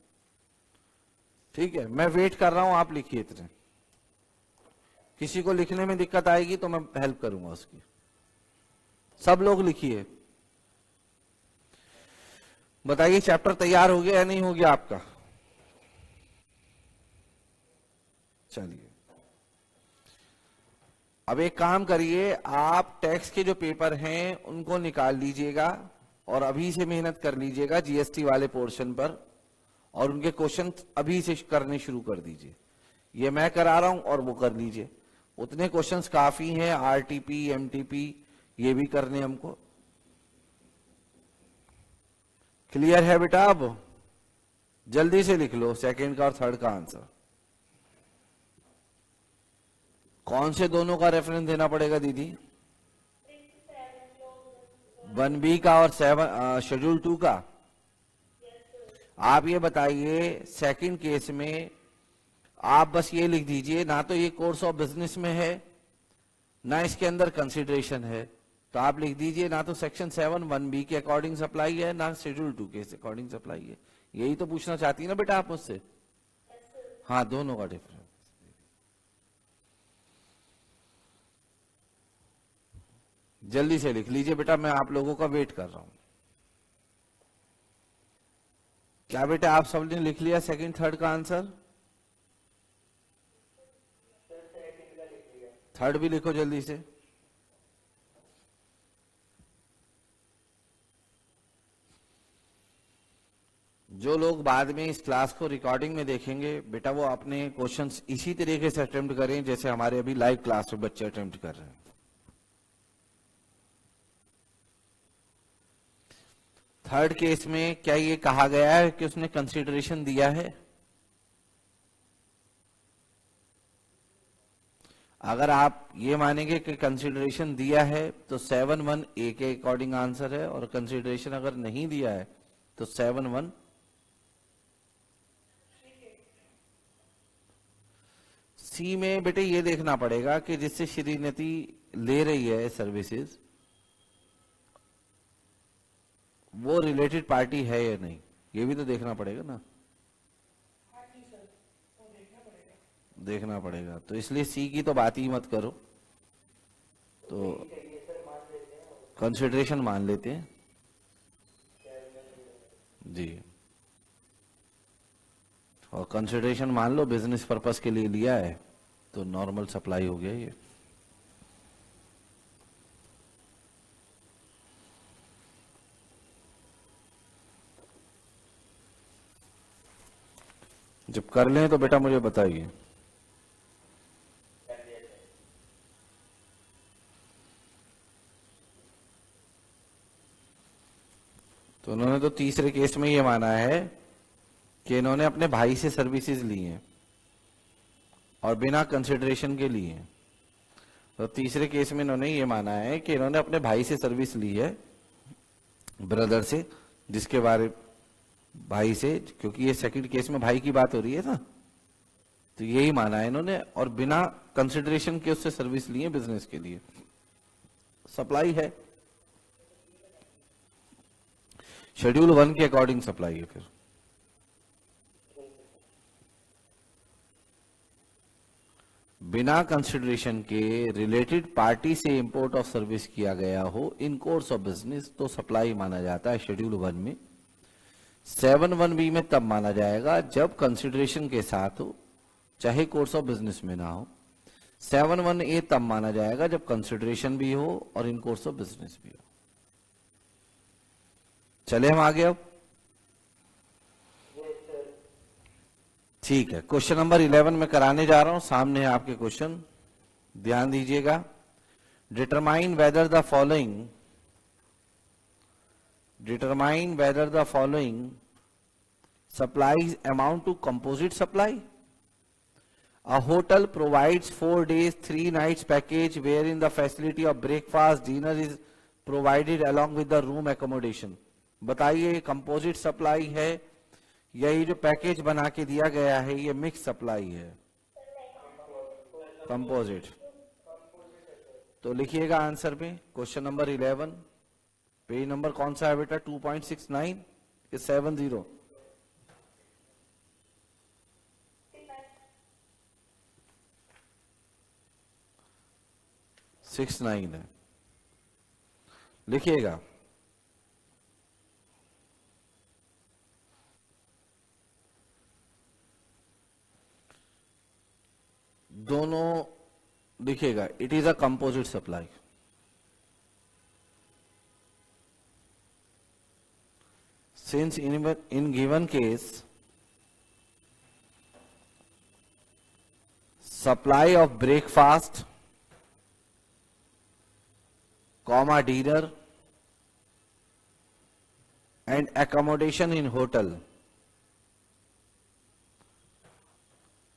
ठीक है, मैं वेट कर रहा हूं, आप लिखिए इतने। किसी को लिखने में दिक्कत आएगी तो मैं हेल्प करूंगा उसकी। सब लोग लिखिए, बताइए चैप्टर तैयार हो गया या नहीं हो गया आपका? चलिए, अब एक काम करिए, आप टैक्स के जो पेपर हैं उनको निकाल लीजिएगा और अभी से मेहनत कर लीजिएगा जीएसटी वाले पोर्शन पर, और उनके क्वेश्चन अभी से करने शुरू कर दीजिए। ये मैं करा रहा हूं और वो कर लीजिए, उतने क्वेश्चंस काफी हैं। आरटीपी, एमटीपी ये भी करने हमको। क्लियर है बेटा? अब जल्दी से लिख लो सेकंड का और थर्ड का आंसर। कौन से दोनों का रेफरेंस देना पड़ेगा दीदी? 1B का और 7 शेड्यूल 2 का। आप ये बताइए, सेकंड केस में आप बस ये लिख दीजिए, ना तो ये कोर्स ऑफ बिजनेस में है ना इसके अंदर कंसिडरेशन है, तो आप लिख दीजिए ना तो सेक्शन 7 1B के अकॉर्डिंग सप्लाई है ना शेड्यूल 2 के अकॉर्डिंग सप्लाई है। यही तो पूछना चाहती है ना बेटा आप मुझसे? हाँ, दोनों का डिफरेंस। जल्दी से लिख लीजिए बेटा, मैं आप लोगों का वेट कर रहा हूं। क्या बेटा आप सबने लिख लिया सेकंड थर्ड का आंसर? थर्ड भी लिखो जल्दी से। जो लोग बाद में इस क्लास को रिकॉर्डिंग में देखेंगे बेटा, वो अपने क्वेश्चंस इसी तरीके से अटेम्प्ट करें जैसे हमारे अभी लाइव क्लास में बच्चे अटेम्प्ट कर रहे हैं। थर्ड केस में क्या ये कहा गया है कि उसने कंसीडरेशन दिया है? अगर आप ये मानेंगे कि कंसीडरेशन दिया है तो 7(1) ए के अकॉर्डिंग आंसर है, और कंसीडरेशन अगर नहीं दिया है तो 7(1) सी में बेटे ये देखना पड़ेगा कि जिससे श्रीनिधि ले रही है सर्विसेज वो रिलेटेड पार्टी है या नहीं, ये भी तो देखना पड़ेगा ना। देखना पड़ेगा, तो इसलिए सी की तो बात ही मत करो, तो कंसिडरेशन मान लेते हैं जी, और कंसिडरेशन मान लो बिजनेस पर्पस के लिए लिया है तो नॉर्मल सप्लाई हो गया ये। जब कर लें तो बेटा मुझे बताइए। तो उन्होंने तो तीसरे केस में ये माना है कि इन्होंने अपने भाई से सर्विसेज ली हैं और बिना कंसिडरेशन के लिए। तो तीसरे केस में इन्होंने ये माना है कि इन्होंने अपने भाई से सर्विस ली है, ब्रदर से, जिसके बारे भाई से, क्योंकि ये सेकंड केस में भाई की बात हो रही है ना, तो यही माना है इन्होंने, और बिना कंसिडरेशन के उससे सर्विस ली है बिजनेस के लिए। सप्लाई है, शेड्यूल 1 के अकॉर्डिंग सप्लाई है। फिर बिना कंसिडरेशन के रिलेटेड पार्टी से इंपोर्ट ऑफ सर्विस किया गया हो इन कोर्स ऑफ बिजनेस तो सप्लाई माना जाता है शेड्यूल 1 में। 7(1) में तब माना जाएगा जब कंसिडरेशन के साथ हो, चाहे कोर्स ऑफ बिजनेस में ना हो। 7(1) तब माना जाएगा जब कंसिडरेशन भी हो और इन कोर्स ऑफ बिजनेस भी हो। चले हम आगे अब। ठीक है, क्वेश्चन नंबर 11 में कराने जा रहा हूं, सामने है आपके क्वेश्चन, ध्यान दीजिएगा। Determine whether the following supplies amount to composite supply. A hotel provides 4 days 3 nights package wherein the facility of breakfast dinner is provided along with the room accommodation. बताइए ये कंपोजिट सप्लाई है या ये जो package बना के दिया गया है ये मिक्स सप्लाई है? कंपोजिट। तो लिखिएगा आंसर में क्वेश्चन नंबर 11, पेज नंबर कौन सा है बेटा? 2.69 या 70? 69 है, लिखिएगा। दोनों लिखिएगा। It is a composite supply. Since in given case supply of breakfast comma dinner and accommodation in hotel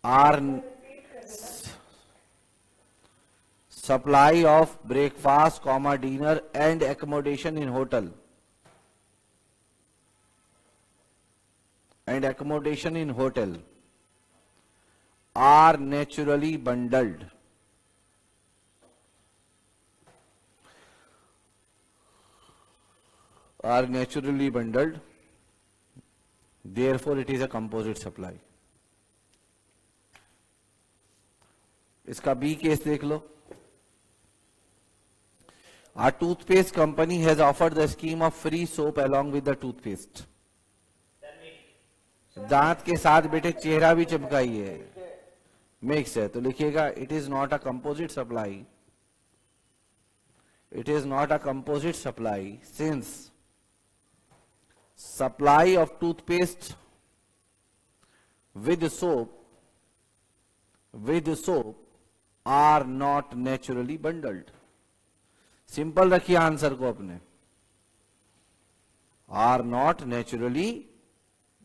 are supply of breakfast comma dinner and accommodation in hotel are naturally bundled. Therefore it is a composite supply. इसका B case देख लो। Our toothpaste company has offered the scheme of free soap along with the toothpaste. दांत के साथ बेटे चेहरा भी चिपकाइए, mix है, तो लिखिएगा it is not a composite supply. It is not a composite supply since supply of toothpaste with soap are not naturally bundled. Simple रखिए आंसर को अपने, are not naturally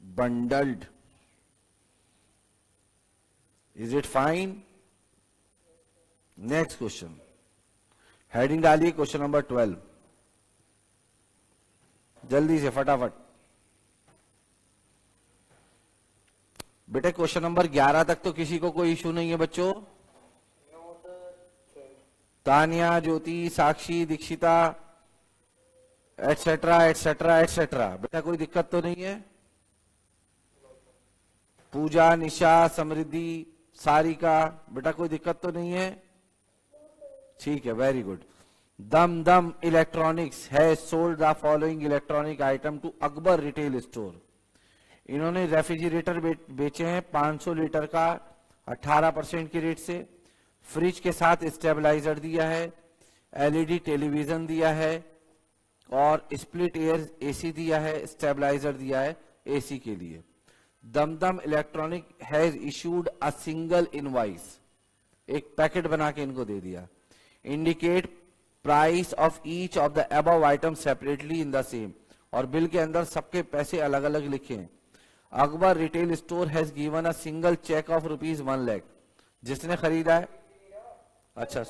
bundled. Is it fine? Next question, heading डालिए question number 12, जल्दी से फटाफट। बेटे question number 11 तक तो किसी को कोई इशू नहीं है बच्चों? तानिया, ज्योति, साक्षी, दीक्षिता एटसेट्रा एटसेट्रा एटसेट्रा, बेटा कोई दिक्कत तो नहीं है? पूजा, निशा, समृद्धि, सारिका, बेटा कोई दिक्कत तो नहीं है? ठीक है, वेरी गुड। दम इलेक्ट्रॉनिक्स है sold the following electronic item to Akbar retail store. इन्होंने रेफ्रिजरेटर बेचे हैं 500 लीटर का 18% के रेट से, फ्रिज के साथ स्टेबलाइजर दिया है, एलईडी टेलीविजन दिया है और स्प्लिट एयर एसी दिया है, स्टेबलाइजर दिया है एसी के लिए। Dumdum electronic has issued a single invoice, एक पैकेट बना के इनको दे दिया। Indicate price of each of the above item separately in the same, और बिल के अंदर सबके पैसे अलग अलग लिखे हैं। Akbar retail store has given a single cheque of ₹1 lakh, जिसने खरीदा है। अच्छा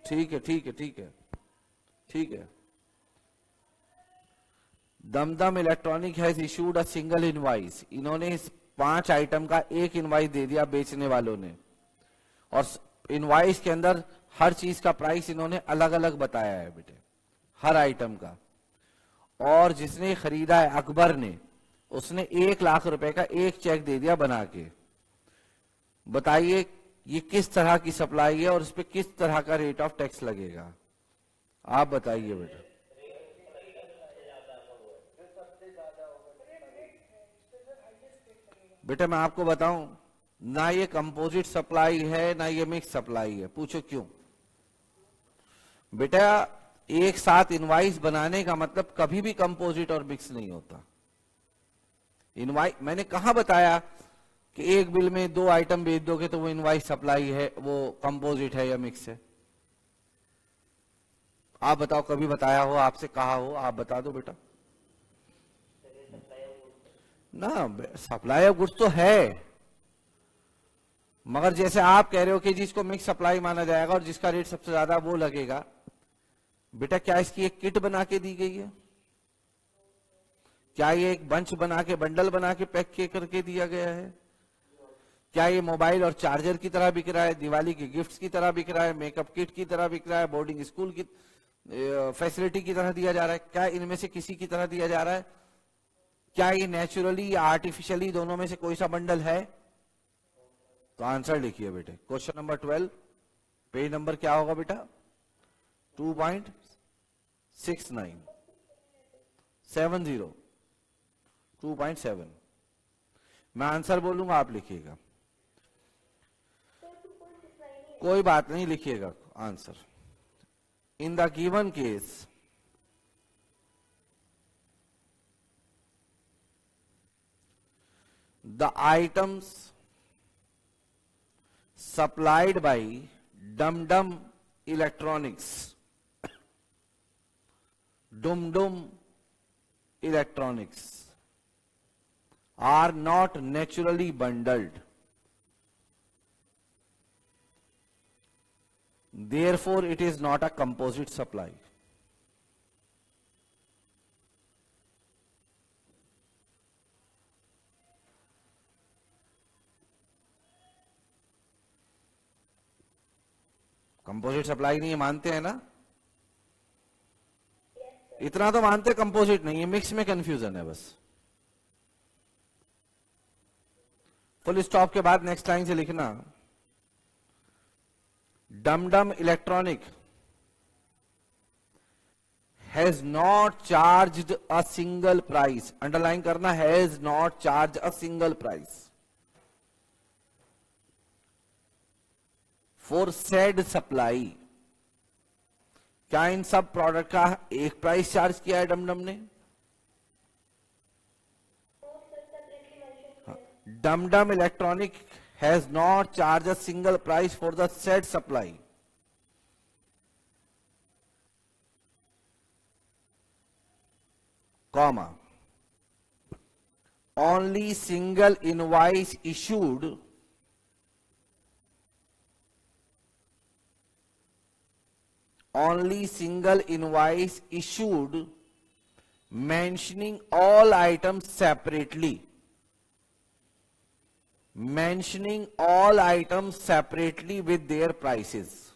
ठीक है ठीक है ठीक है ठीक है। Dumdum electronic has issued a single invoice, इन्होंने इस 5 आइटम का एक इनवॉइस दे दिया बेचने वालों ने, और इनवॉइस के अंदर हर चीज का प्राइस इन्होंने अलग अलग बताया है बेटे, हर आइटम का। और जिसने खरीदा है अकबर ने, उसने 1 लाख रुपए का एक चेक दे दिया बना के। बताइए ये किस तरह की सप्लाई है और इस पे किस तरह का रेट ऑफ टैक्स लगेगा? आप बताइए बेटा। बेटा मैं आपको बताऊं, ना ये कंपोजिट सप्लाई है ना ये मिक्स सप्लाई है। पूछो क्यों? बेटा एक साथ इनवाइस बनाने का मतलब कभी भी कंपोजिट और मिक्स नहीं होता। इनवाइस मैंने कहां बताया कि एक बिल में 2 आइटम बेच दोगे तो वो इनवाइस सप्लाई है, वो कंपोजिट है या मिक्स है? आप बताओ, कभी बताया हो, आपसे कहा हो, आप बता दो बेटा ना। सप्लाई ऑफ गुड्स तो है, मगर जैसे आप कह रहे हो कि जिसको मिक्स सप्लाई माना जाएगा और जिसका रेट सबसे ज्यादा वो लगेगा, बेटा क्या इसकी एक किट बना के दी गई है? क्या ये एक बंच बना के, बंडल बना के पैक करके दिया गया है? क्या ये मोबाइल और चार्जर की तरह बिक रहा है, दिवाली के गिफ्ट्स की तरह बिक रहा है, मेकअप किट की तरह बिक रहा है, बोर्डिंग स्कूल की फैसिलिटी की तरह दिया जा रहा है? क्या इनमें से किसी की तरह दिया जा रहा है? क्या ये नेचुरली या आर्टिफिशियली दोनों में से कोई सा बंडल है? तो आंसर लिखिए बेटे, क्वेश्चन नंबर 12, पेज नंबर क्या होगा बेटा? 2.69 70 2.7। मैं आंसर बोलूंगा, आप लिखिएगा, कोई बात नहीं, लिखिएगा answer. In the given case the items supplied by Dum Dum Electronics, Dum Dum Electronics are not naturally bundled, therefore it is not a composite supply. Composite supply नहीं है, मानते हैं ना? इतना तो मानते, कंपोजिट नहीं है, मिक्स में कंफ्यूजन है बस। फुल स्टॉप के बाद नेक्स्ट लाइन से लिखना, Dum Dum electronic has not charged a single price. Underline करना, has not charge a single price for said supply. क्या इन सब प्रोडक्ट का एक प्राइस चार्ज किया है डमडम ने? Dumdum electronic has not charge a single price for the said supply. Comma, only single invoice issued mentioning all items separately with their prices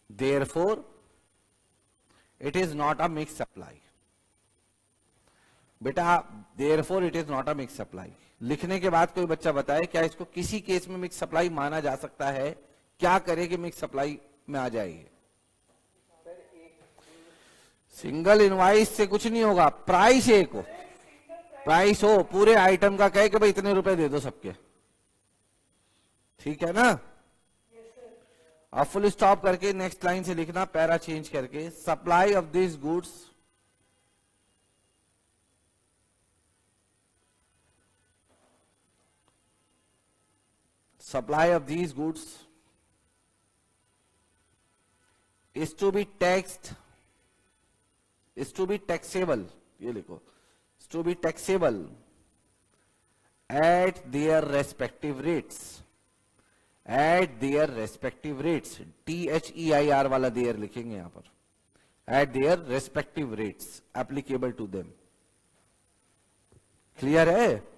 therefore it is not a mixed supply। बेटा therefore it is not a mixed supply लिखने के बाद कोई बच्चा बताए क्या इसको किसी केस में मिक्स सप्लाई माना जा सकता है? क्या करे कि मिक्स सप्लाई में आ जाएगी? सिंगल इनवाइस से कुछ नहीं होगा, प्राइस एक हो, प्राइस हो पूरे आइटम का, कहे कि भाई इतने रुपए दे दो सबके, ठीक है ना? अब फुल स्टॉप करके नेक्स्ट लाइन से लिखना, पैरा चेंज करके, supply of this goods is to be taxable, ये लिखो, is to be taxable at their respective rates, THEIR वाला देयर लिखेंगे यहां पर, at their respective rates applicable to them। Clear है?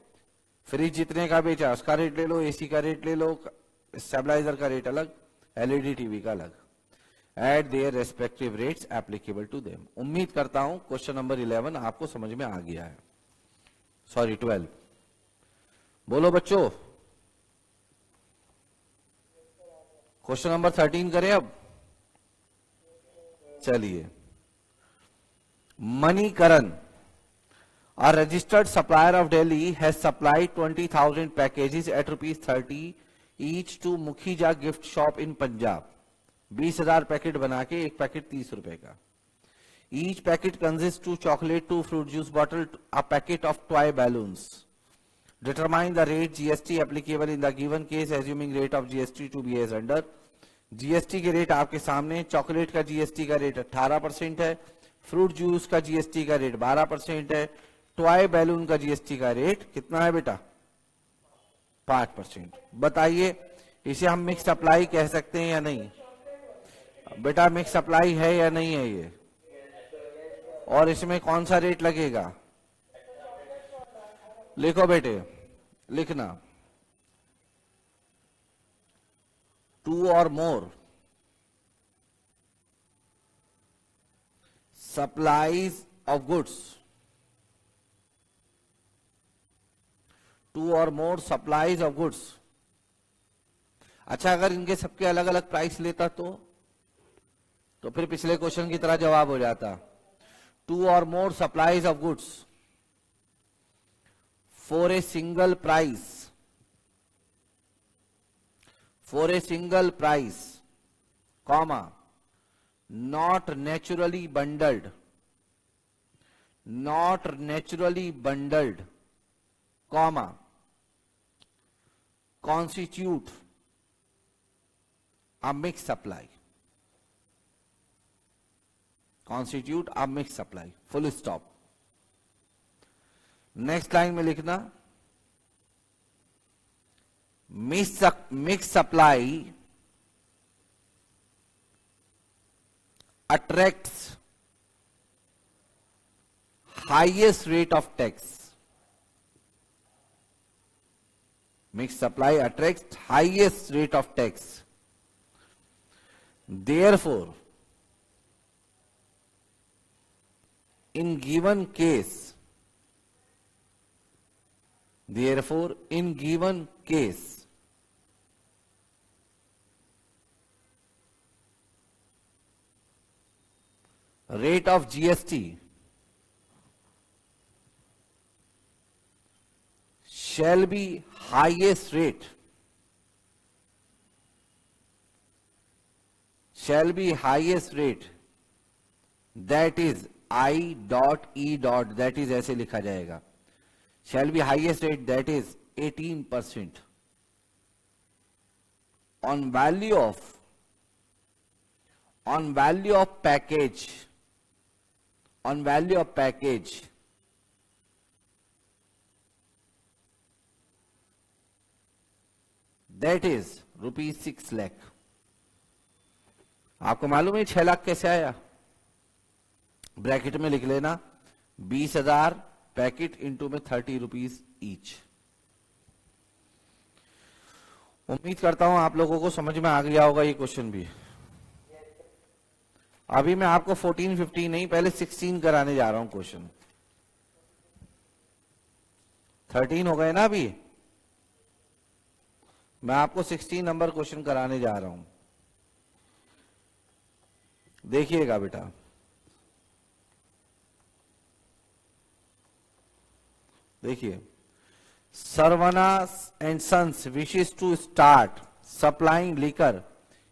फ्रिज जितने का बेचा उसका रेट ले लो, एसी का रेट ले लो, स्टेबलाइजर का रेट अलग, एलईडी टीवी का अलग, at their respective rates applicable to them। उम्मीद करता हूं क्वेश्चन नंबर 11 आपको समझ में आ गया है, सॉरी 12। बोलो बच्चों, क्वेश्चन नंबर 13 करें अब। चलिए, Manikaran A registered supplier of Delhi has supplied 20,000 packages at rupees 30 each to Mukhija gift shop in Punjab. 20,000 packet बना के एक पैकेट 30 रुपए का. Each packet consists 2 chocolate, 2 fruit juice bottle, a packet of toy balloons. Determine the rate GST applicable in the given case, assuming rate of GST to be as under. GST के rate आपके सामने. Chocolate का GST का rate 18% है, fruit juice का GST का rate 12% है, toy balloon का GST का रेट कितना है बेटा? 5%. बताइए इसे हम मिक्स सप्लाई कह सकते हैं या नहीं? बेटा मिक्स सप्लाई है या नहीं है ये? और इसमें कौन सा रेट लगेगा? लिखो बेटे, लिखना. 2 or more supplies of goods. 2 or more supplies of goods. अच्छा, अगर इनके सबके अलग अलग प्राइस लेता तो फिर पिछले क्वेश्चन की तरह जवाब हो जाता. 2 or more supplies of goods for a single price. For a single price, comma, not naturally bundled, not naturally bundled, comma, constitute a mixed supply. Constitute a mixed supply. Full stop. Next line में लिखना, mixed supply attracts highest rate of tax. Mixed supply attracts highest rate of tax. Therefore, in given case, rate of GST shall be highest rate, that is I dot E dot, that is ऐसे लिखा जाएगा, shall be highest rate, that is 18% on value of package, that is rupees 6 lakh. आपको मालूम है 6 लाख कैसे आया? Bracket में लिख लेना, 20,000 पैकेट इंटू में 30 रुपीज ईच. उम्मीद करता हूं आप लोगों को समझ में आ गया होगा ये क्वेश्चन भी. अभी मैं आपको 14, 15 नहीं, पहले 16 कराने जा रहा हूं क्वेश्चन. 13 हो गए ना अभी, मैं आपको 16 नंबर क्वेश्चन कराने जा रहा हूं. देखिएगा बेटा, देखिए, Sarvana and Sons wishes to start supplying liquor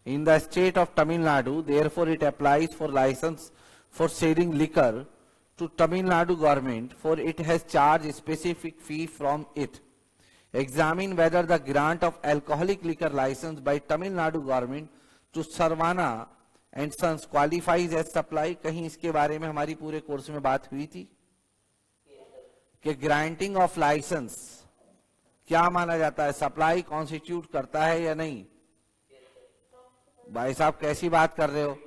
in the state of Tamil Nadu. Therefore, it applies for license for selling liquor to Tamil Nadu government, for it has charged specific fee from it. Examine whether the grant of alcoholic liquor license by Tamil Nadu government to Sarvana and Sons qualifies as supply. कहीं इसके बारे में हमारी पूरे course में बात हुई थी कि ग्रांटिंग ऑफ लाइसेंस क्या माना जाता है, सप्लाई कॉन्स्टिट्यूट करता है या नहीं? भाई साहब कैसी बात कर रहे हो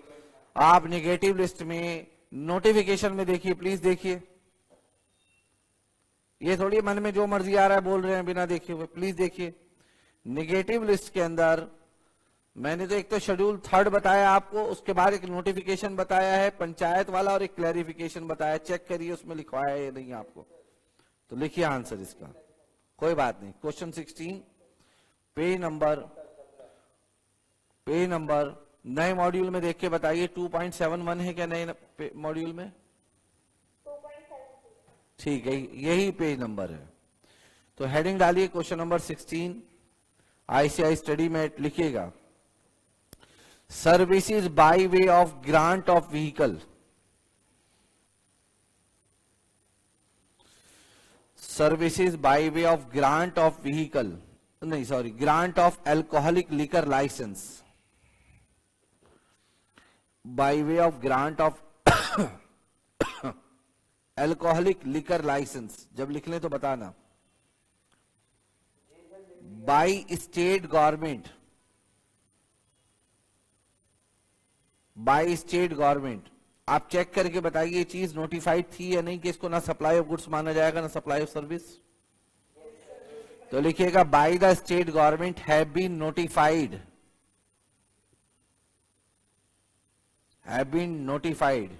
आप? निगेटिव लिस्ट में नोटिफिकेशन में देखिए, प्लीज देखिए. ये थोड़ी मन में जो मर्जी आ रहा है बोल रहे हैं बिना देखे हुए. प्लीज देखिए, निगेटिव लिस्ट के अंदर मैंने तो एक तो शेड्यूल 3rd बताया आपको, उसके बाद एक नोटिफिकेशन बताया है पंचायत वाला और एक क्लैरिफिकेशन बताया. चेक करिए उसमें लिखवाया है या नहीं आपको. तो लिखिए आंसर इसका, कोई बात नहीं. क्वेश्चन 16, पेज नंबर नए मॉड्यूल में देख के बताइए. 2.71 है क्या नए मॉड्यूल में? ठीक है, यही पेज नंबर है। तो हेडिंग डालिए क्वेश्चन नंबर 16 आईसीआई स्टडी में लिखिएगा, services by way of grant of vehicle. Services by way of grant of vehicle, नहीं sorry, grant of alcoholic liquor licence, by way of grant of alcoholic liquor licence. जब लिख लें तो बताना। By state government, by state government. आप check करके बताइए ये चीज नोटिफाइड थी या नहीं कि इसको ना सप्लाई ऑफ गुड्स माना जाएगा ना सप्लाई ऑफ सर्विस। तो लिखिएगा by the state government have been notified, have been notified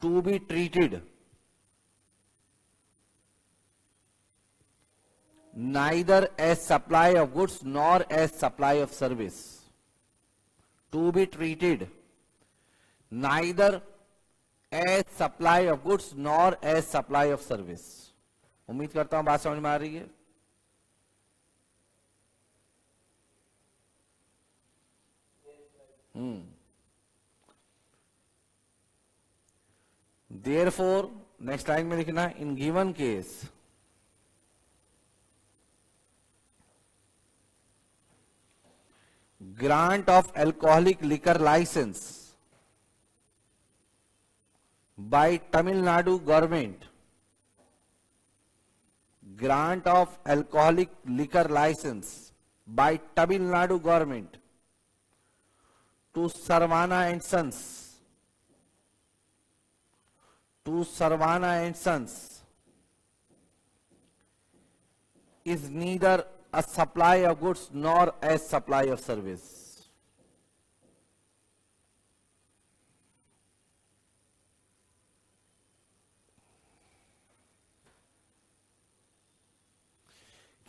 to be treated neither as supply of goods nor as supply of service, to be treated neither as supply of goods nor as supply of service। उम्मीद करता हूं बात समझ में आ रही है। Therefore next line में लिखना, in given case grant of alcoholic liquor license by Tamil Nadu government, grant of alcoholic liquor license by Tamil Nadu government to Sarvana and Sons, to Sarvana and Sons is neither a supply of goods nor as supply of service।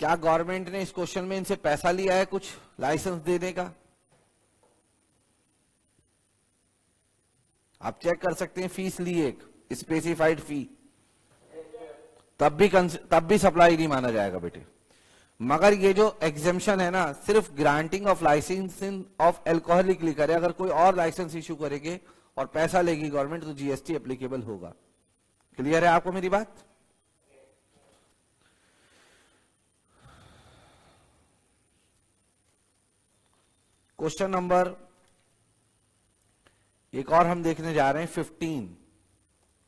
क्या government ने इस question में इनसे पैसा लिया है कुछ licence देने का? आप चेक कर सकते हैं, फीस ली एक स्पेसिफाइड फी, तब भी सप्लाई नहीं माना जाएगा बेटे। मगर ये जो एग्जेम्पशन है ना, सिर्फ granting of licensing of alcoholic liquor है। अगर कोई और लाइसेंस इश्यू करेंगे और पैसा लेगी गवर्नमेंट तो जीएसटी एप्लीकेबल होगा। क्लियर है आपको मेरी बात? क्वेश्चन नंबर एक और हम देखने जा रहे हैं 15,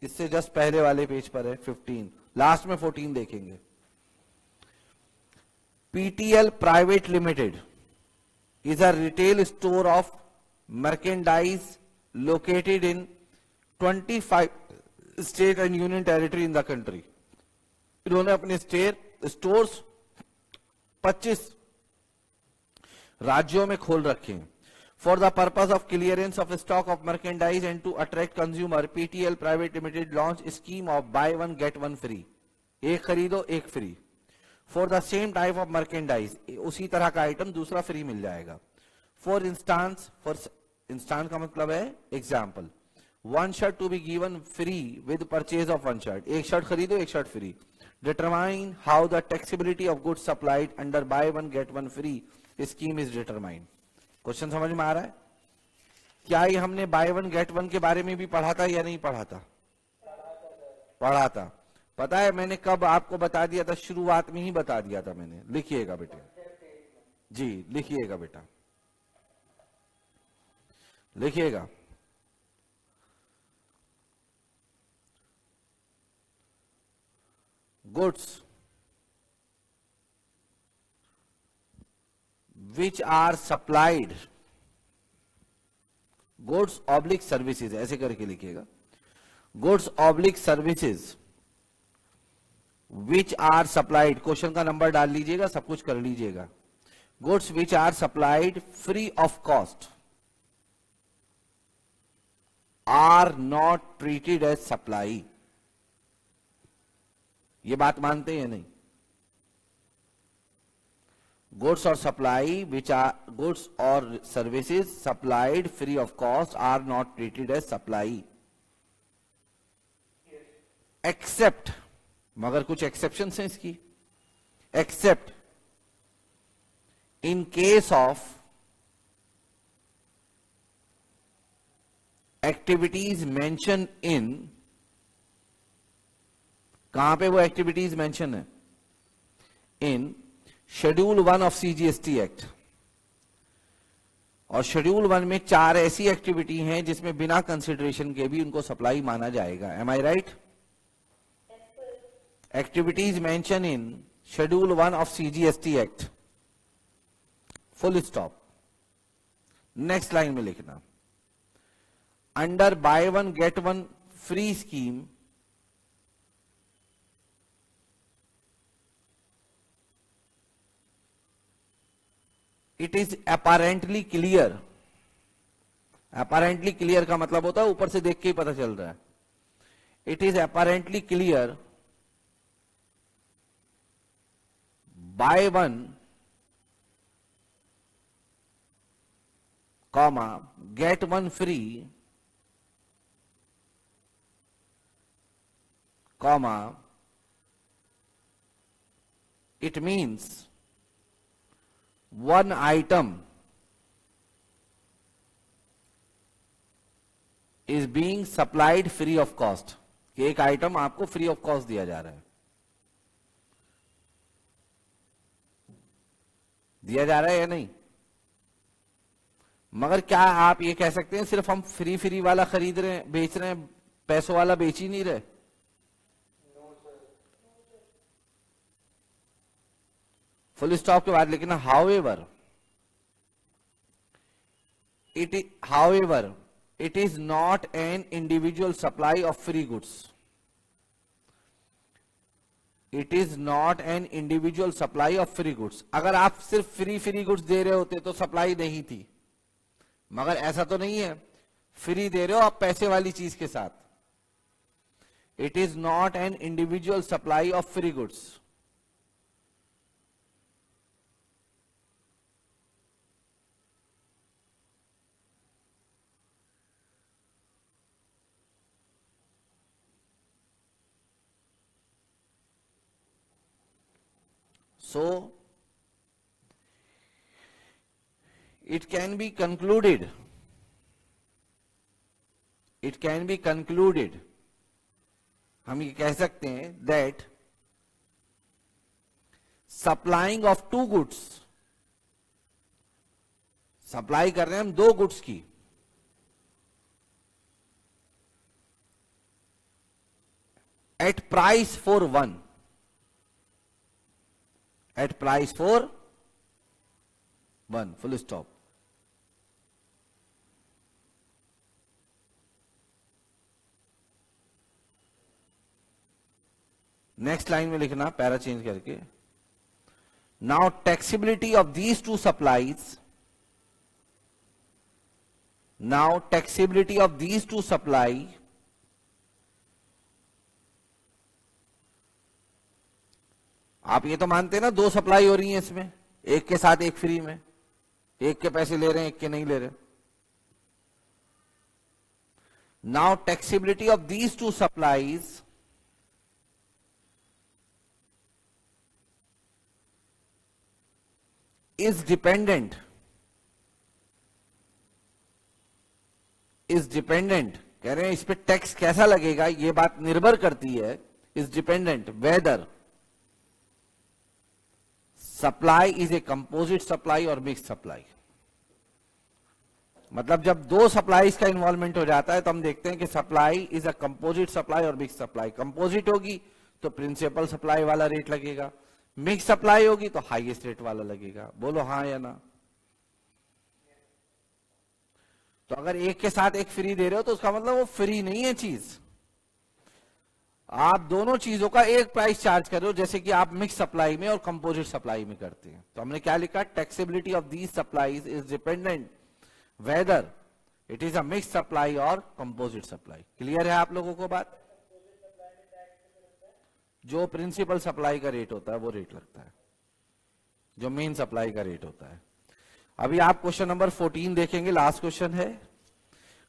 इससे जस्ट पहले वाले पेज पर है 15, लास्ट में 14 देखेंगे। PTL Private Limited is a retail store of merchandise located in 25 state and union territory in the country। इन्होंने अपने स्टोर्स 25 राज्यों में खोल रखे हैं। For the purpose of clearance of stock of merchandise and to attract consumer, PTL private limited launch scheme of buy one get one free, एक खरीदो एक फ्री। For the same type of merchandise, उसी तरह का आइटम दूसरा free मिल जाएगा। For instance का मतलब है example, one shirt to be given free with purchase of one shirt, एक शर्ट खरीदो एक shirt free. Determine how the taxability of goods supplied under buy one get one free scheme is determined. Question समझ में आ रहा है? क्या ये हमने बाय वन गेट वन के बारे में भी पढ़ा था या नहीं पढ़ा था? पढ़ा था। पता है मैंने कब आपको बता दिया था? शुरुआत में ही बता दिया था मैंने। लिखिएगा बेटे, जी लिखिएगा बेटा, लिखिएगा। Goods which are supplied, goods oblique services, ऐसे करके लिखिएगा, goods oblique services which are supplied, question का नंबर डाल लीजिएगा, सब कुछ कर लीजिएगा। goods which are supplied free of cost are not treated as supply। ये बात मानते हैं नहीं? Goods or supply which are goods or services supplied free of cost are not treated as supply, except मगर कुछ एक्सेप्शन हैं इसकी. Accept in case of activities mention इन, कहां पे वो एक्टिविटीज मेंशन है? इन शेड्यूल 1 ऑफ सीजीएसटी एक्ट. और schedule 1 में 4 ऐसी एक्टिविटी हैं जिसमें बिना कंसिडरेशन के भी उनको सप्लाई माना जाएगा. Am I right? Activities mention in schedule 1 of CGST act. Full stop. Next line में लिखना, under buy one get one free scheme it is apparently clear. Apparently clear का मतलब होता है ऊपर से देख के ही पता चल रहा है. It is apparently clear by one comma gate one free comma it means one item is being supplied free of cost. कि एक आइटम आपको फ्री ऑफ कॉस्ट दिया जा रहा है. दिया जा रहा है या नहीं? मगर क्या आप ये कह सकते हैं सिर्फ हम फ्री फ्री वाला खरीद रहे हैं, बेच रहे हैं, पैसों वाला बेच ही नहीं रहे? फुल स्टॉप के बाद लिखना however it is not an individual supply of free goods. It is not an individual supply of free goods. अगर आप सिर्फ फ्री गुड्स दे रहे होते तो सप्लाई नहीं थी, मगर ऐसा तो नहीं है. फ्री दे रहे हो आप पैसे वाली चीज के साथ. It is not an individual supply of free goods. So, it can be concluded, हम ये कह सकते हैं that supplying of two goods, supply कर रहे हैं हम दो गुड्स की, at price for one, at price for one, full stop. Next line में लिखना पैरा चेंज करके, now taxability of these two supplies, now taxability of these two supply आप ये तो मानते हैं ना दो सप्लाई हो रही है इसमें, एक के साथ एक फ्री में, एक के पैसे ले रहे हैं एक के नहीं ले रहे. Now taxability of these two supplies is dependent कह रहे हैं इस पे टैक्स कैसा लगेगा ये बात निर्भर करती है, is dependent whether supply is a composite supply और मिक्स सप्लाई. मतलब जब दो सप्लाईज का इन्वॉल्वमेंट हो जाता है तो हम देखते हैं कि supply is a composite supply और मिक्स सप्लाई. कंपोजिट होगी तो प्रिंसिपल सप्लाई वाला रेट लगेगा, मिक्स सप्लाई होगी तो हाईएस्ट रेट वाला लगेगा. बोलो हाँ या ना? तो अगर एक के साथ एक फ्री दे रहे हो तो उसका मतलब वो फ्री नहीं है चीज, आप दोनों चीजों का एक प्राइस चार्ज कर रहे हो, जैसे कि आप मिक्स सप्लाई में और कंपोजिट सप्लाई में करते हैं. तो हमने क्या लिखा, taxability of these supplies is dependent whether it is a mix supply और कंपोजिट सप्लाई. क्लियर है आप लोगों को बात? जो प्रिंसिपल सप्लाई का रेट होता है वो रेट लगता है, जो मेन सप्लाई का रेट होता है. अभी आप क्वेश्चन नंबर 14 देखेंगे, लास्ट क्वेश्चन है.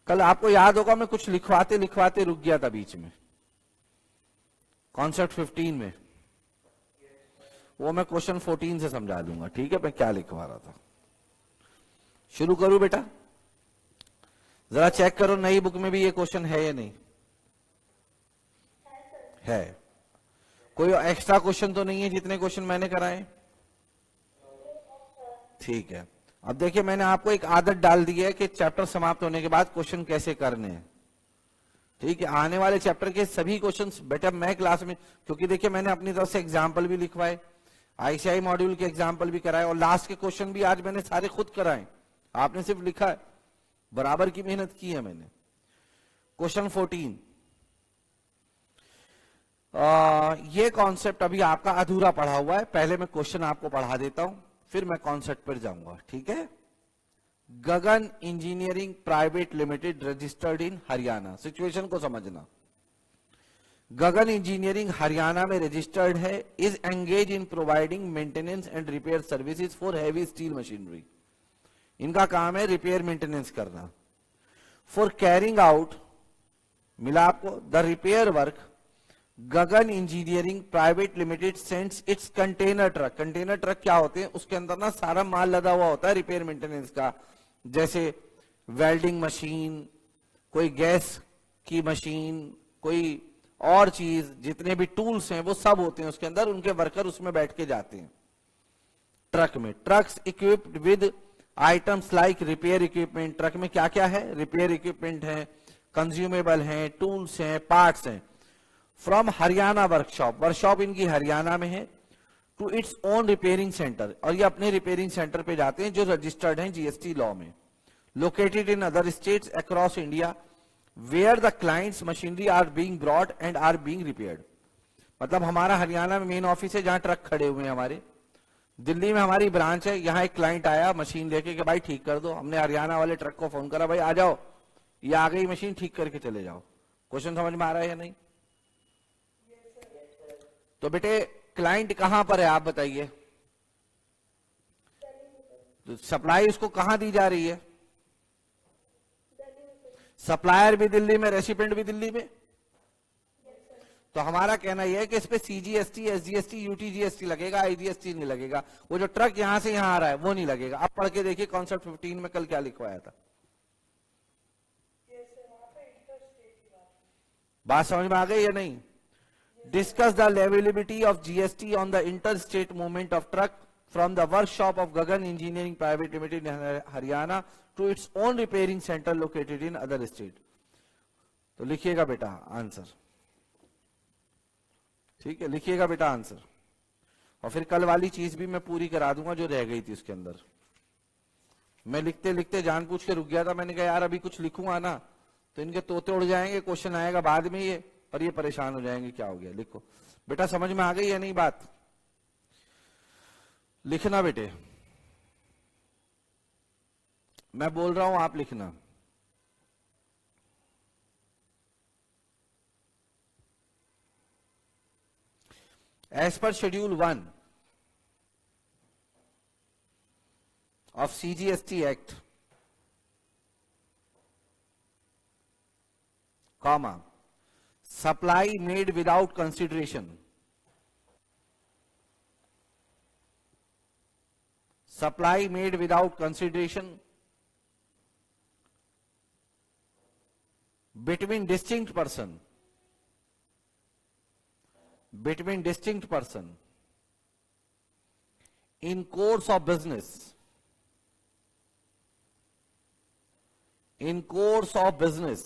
कल आपको याद होगा मैं कुछ लिखवाते लिखवाते रुक गया था बीच में. कॉन्सेप्ट 15 में, वो मैं क्वेश्चन 14 से समझा दूंगा, ठीक है, मैं क्या लिखवा रहा था। शुरू करूं बेटा? जरा चेक करो नई बुक में भी ये क्वेश्चन है या नहीं है। कोई एक्स्ट्रा क्वेश्चन तो नहीं है जितने क्वेश्चन मैंने कराए? ठीक है। अब देखिए, मैंने आपको एक आदत डाल दी है कि चैप्टर समाप्त होने के बाद क्वेश्चन कैसे करने हैं, ठीक है। आने वाले चैप्टर के सभी क्वेश्चंस बेटा मैं क्लास में, क्योंकि देखिए मैंने अपनी तरफ से एग्जाम्पल भी लिखवाए, आईसीआई मॉड्यूल के एग्जाम्पल भी कराए, और लास्ट के क्वेश्चन भी आज मैंने सारे खुद कराए, आपने सिर्फ लिखा है, बराबर की मेहनत की है मैंने। क्वेश्चन 14, ये कॉन्सेप्ट अभी आपका अधूरा पढ़ा हुआ है, पहले मैं क्वेश्चन आपको पढ़ा देता हूं, फिर मैं कॉन्सेप्ट पर जाऊंगा, ठीक है। Gagan engineering private limited registered in Haryana, situation को समझना। गगन इंजीनियरिंग हरियाणा में रजिस्टर्ड है, is engage in providing maintenance and repair services for heavy steel machinery. इनका काम है रिपेयर मेंटेनेंस करना। फॉर कैरिंग आउट, मिला आपको, the repair work, Gagan engineering private limited sends its container truck. Container truck क्या होते हैं? उसके अंदर ना सारा माल लदा हुआ होता है रिपेयर मेंटेनेंस का, जैसे वेल्डिंग मशीन, कोई गैस की मशीन, कोई और चीज, जितने भी टूल्स हैं वो सब होते हैं उसके अंदर, उनके वर्कर उसमें बैठ के जाते हैं ट्रक में। Trucks equipped with items like repair equipment, truck में क्या क्या है? रिपेयर इक्विपमेंट है, कंज्यूमेबल है, टूल्स हैं, पार्ट्स हैं। फ्रॉम हरियाणा वर्कशॉप, वर्कशॉप इनकी हरियाणा में है, to its own repairing centre, और ये अपने रिपेयरिंग सेंटर पे जाते हैं जो रजिस्टर्ड हैं जीएसटी लॉ में, located in other states across India, where the clients machinery are being brought and are being repaired. मतलब हमारा हरियाणा में मेन ऑफिस है जहां ट्रक खड़े हुए हैं हमारे, दिल्ली में हमारी ब्रांच है, यहां एक क्लाइंट आया मशीन लेके कि भाई ठीक कर दो, हमने हरियाणा वाले ट्रक को फोन करा, भाई आ जाओ, ये आ गई मशीन, ठीक करके चले जाओ। क्वेश्चन समझ में आ रहा है या नहीं? तो बेटे क्लाइंट कहां पर है आप बताइए? तो सप्लाई उसको कहां दी जा रही है? सप्लायर भी दिल्ली में, रेसिपिएंट भी दिल्ली में। तो हमारा कहना यह है कि इस पे सीजीएसटी, एसजीएसटी, यूटीजीएसटी लगेगा, आईजीएसटी नहीं लगेगा। वो जो ट्रक यहां से यहां आ रहा है वो नहीं लगेगा। आप पढ़ के देखिए कॉन्सेप्ट 15 में कल क्या लिखवाया था। बात समझ में आ गई या नहीं? Discuss the availability of GST on the inter state movement of truck from the workshop of Gagan engineering private limited in Haryana to its own repairing centre located in other state. तो लिखिएगा बेटा आंसर, ठीक है, लिखिएगा बेटा आंसर, और फिर कल वाली चीज भी मैं पूरी करा दूंगा जो रह गई थी उसके अंदर। मैं लिखते लिखते जानबूझ के रुक गया था, मैंने कहा यार अभी कुछ लिखूंगा ना तो इनके तोते उड़ जाएंगे, क्वेश्चन आएगा बाद में ये, और ये परेशान हो जाएंगे क्या हो गया। लिखो बेटा, समझ में आ गई या नहीं बात? लिखना बेटे, मैं बोल रहा हूं आप लिखना। As per schedule 1 of CGST Act, comma, supply made without consideration, supply made without consideration between distinct person in course of business, in course of business,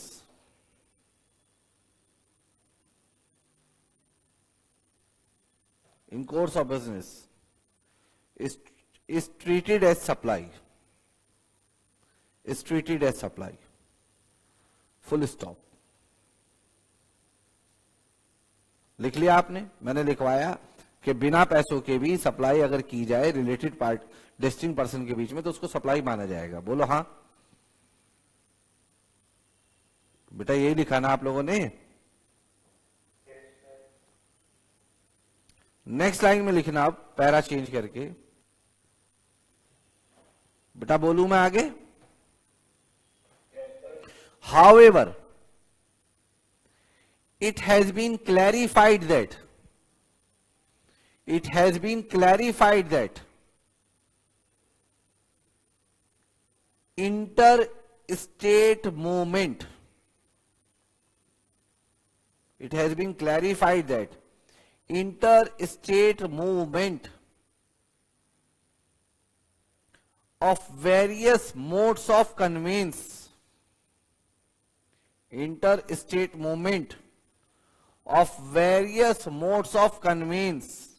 in course of business is treated as supply, is treated as supply, full stop। लिख लिया आपने? मैंने लिखवाया कि बिना पैसों के भी सप्लाई अगर की जाए रिलेटेड पार्ट डिस्टिंक्ट पर्सन के बीच में तो उसको सप्लाई माना जाएगा। बोलो हाँ बेटा, यही लिखा ना आप लोगों ने? नेक्स्ट लाइन में लिखना अब, पैरा चेंज करके। बेटा बोलूं मैं आगे? However, it has been clarified that interstate movement, it has been clarified that interstate movement of various modes of conveyance, interstate movement of various modes of conveyance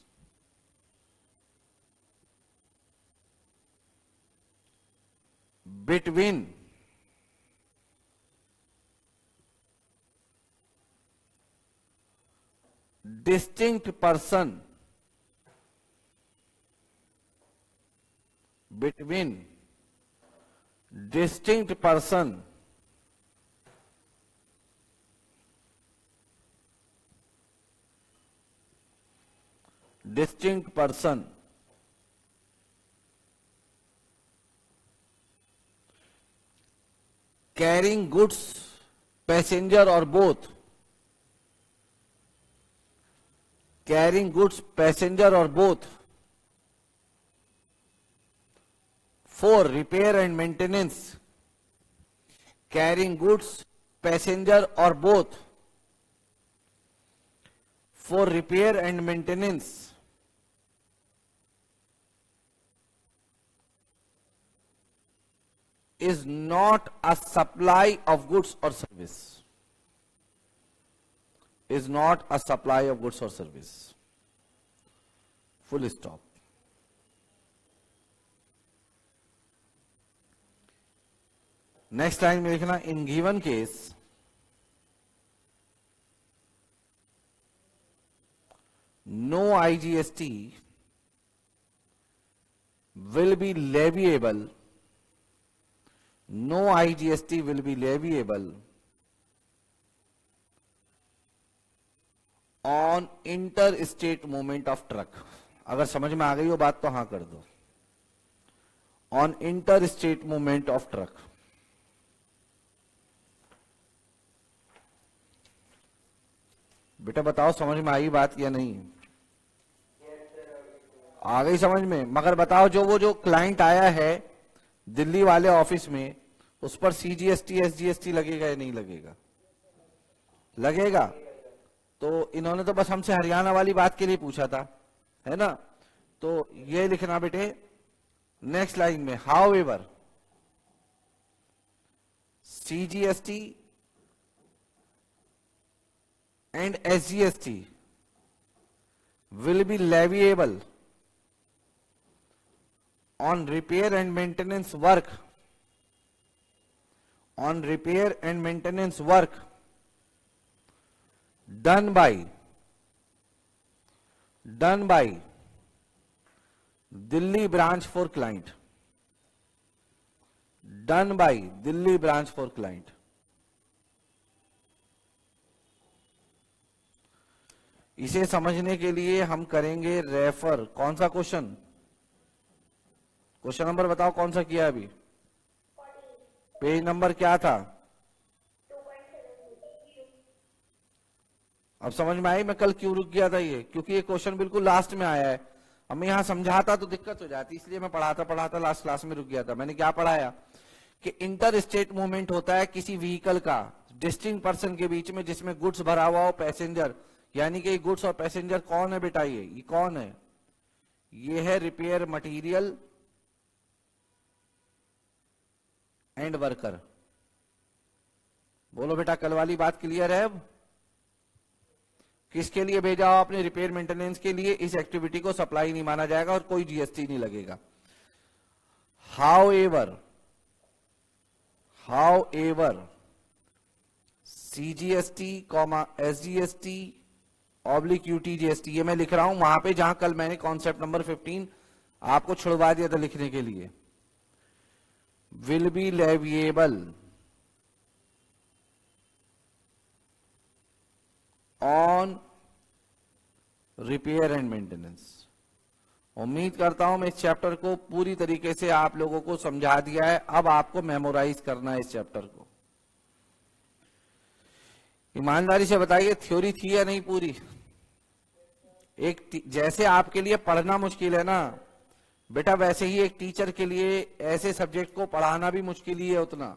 between distinct person, distinct person carrying goods, passenger or both, carrying goods, passenger or both, for repair and maintenance, carrying goods, passenger or both, for repair and maintenance, is not a supply of goods or service. Is not a supply of goods or service. Full stop. Next line में लिखना, in given case no IGST will be leviable, no IGST will be leviable on interstate movement of truck. अगर समझ में आ गई हो बात तो हाँ कर दो. On interstate movement of truck. बेटा बताओ समझ में आई बात या नहीं? आ गई समझ में? मगर बताओ जो क्लाइंट आया है दिल्ली वाले ऑफिस में, उस पर CGST SGST लगेगा या नहीं लगेगा? लगेगा. तो इन्होंने तो बस हमसे हरियाणा वाली बात के लिए पूछा था, है ना? तो ये लिखना बेटे नेक्स्ट लाइन में, however CGST and SGST will be leviable on repair and maintenance work, on repair and maintenance work done by Delhi branch for client, done by Delhi branch for client. इसे समझने के लिए हम करेंगे refer. कौन सा question? Question number बताओ कौन सा किया अभी? पेज नंबर क्या था? अब समझ में आई मैं कल क्यों रुक गया था ये? क्योंकि ये क्वेश्चन बिल्कुल लास्ट में आया है. अब मैं यहां समझाता तो दिक्कत हो जाती, इसलिए मैं पढ़ाता लास्ट क्लास में रुक गया था. मैंने क्या पढ़ाया कि इंटर स्टेट मूवमेंट होता है किसी व्हीकल का डिस्टिंक्ट पर्सन के बीच में जिसमें गुड्स भरा हुआ हो, पैसेंजर, यानी कि गुड्स और पैसेंजर कौन है बेटा? ये कौन है? ये है रिपेयर मटेरियल एंड वर्कर. बोलो बेटा कल वाली बात क्लियर है? अब किसके लिए भेजा हो आपने? रिपेयर मेंटेनेंस के लिए. इस एक्टिविटी को सप्लाई नहीं माना जाएगा और कोई GST नहीं लगेगा. However CGST, SGST oblique UTGST, ये मैं लिख रहा हूं वहां पे जहां कल मैंने कॉन्सेप्ट नंबर 15 आपको छुड़वा दिया था लिखने के लिए. Will be leviable on repair and maintenance. उम्मीद करता हूं मैं इस चैप्टर को पूरी तरीके से आप लोगों को समझा दिया है. अब आपको मेमोराइज करना है इस चैप्टर को. ईमानदारी से बताइए, थ्योरी थी या नहीं पूरी? जैसे आपके लिए पढ़ना मुश्किल है ना बेटा, वैसे ही एक टीचर के लिए ऐसे सब्जेक्ट को पढ़ाना भी मुश्किल ही है उतना।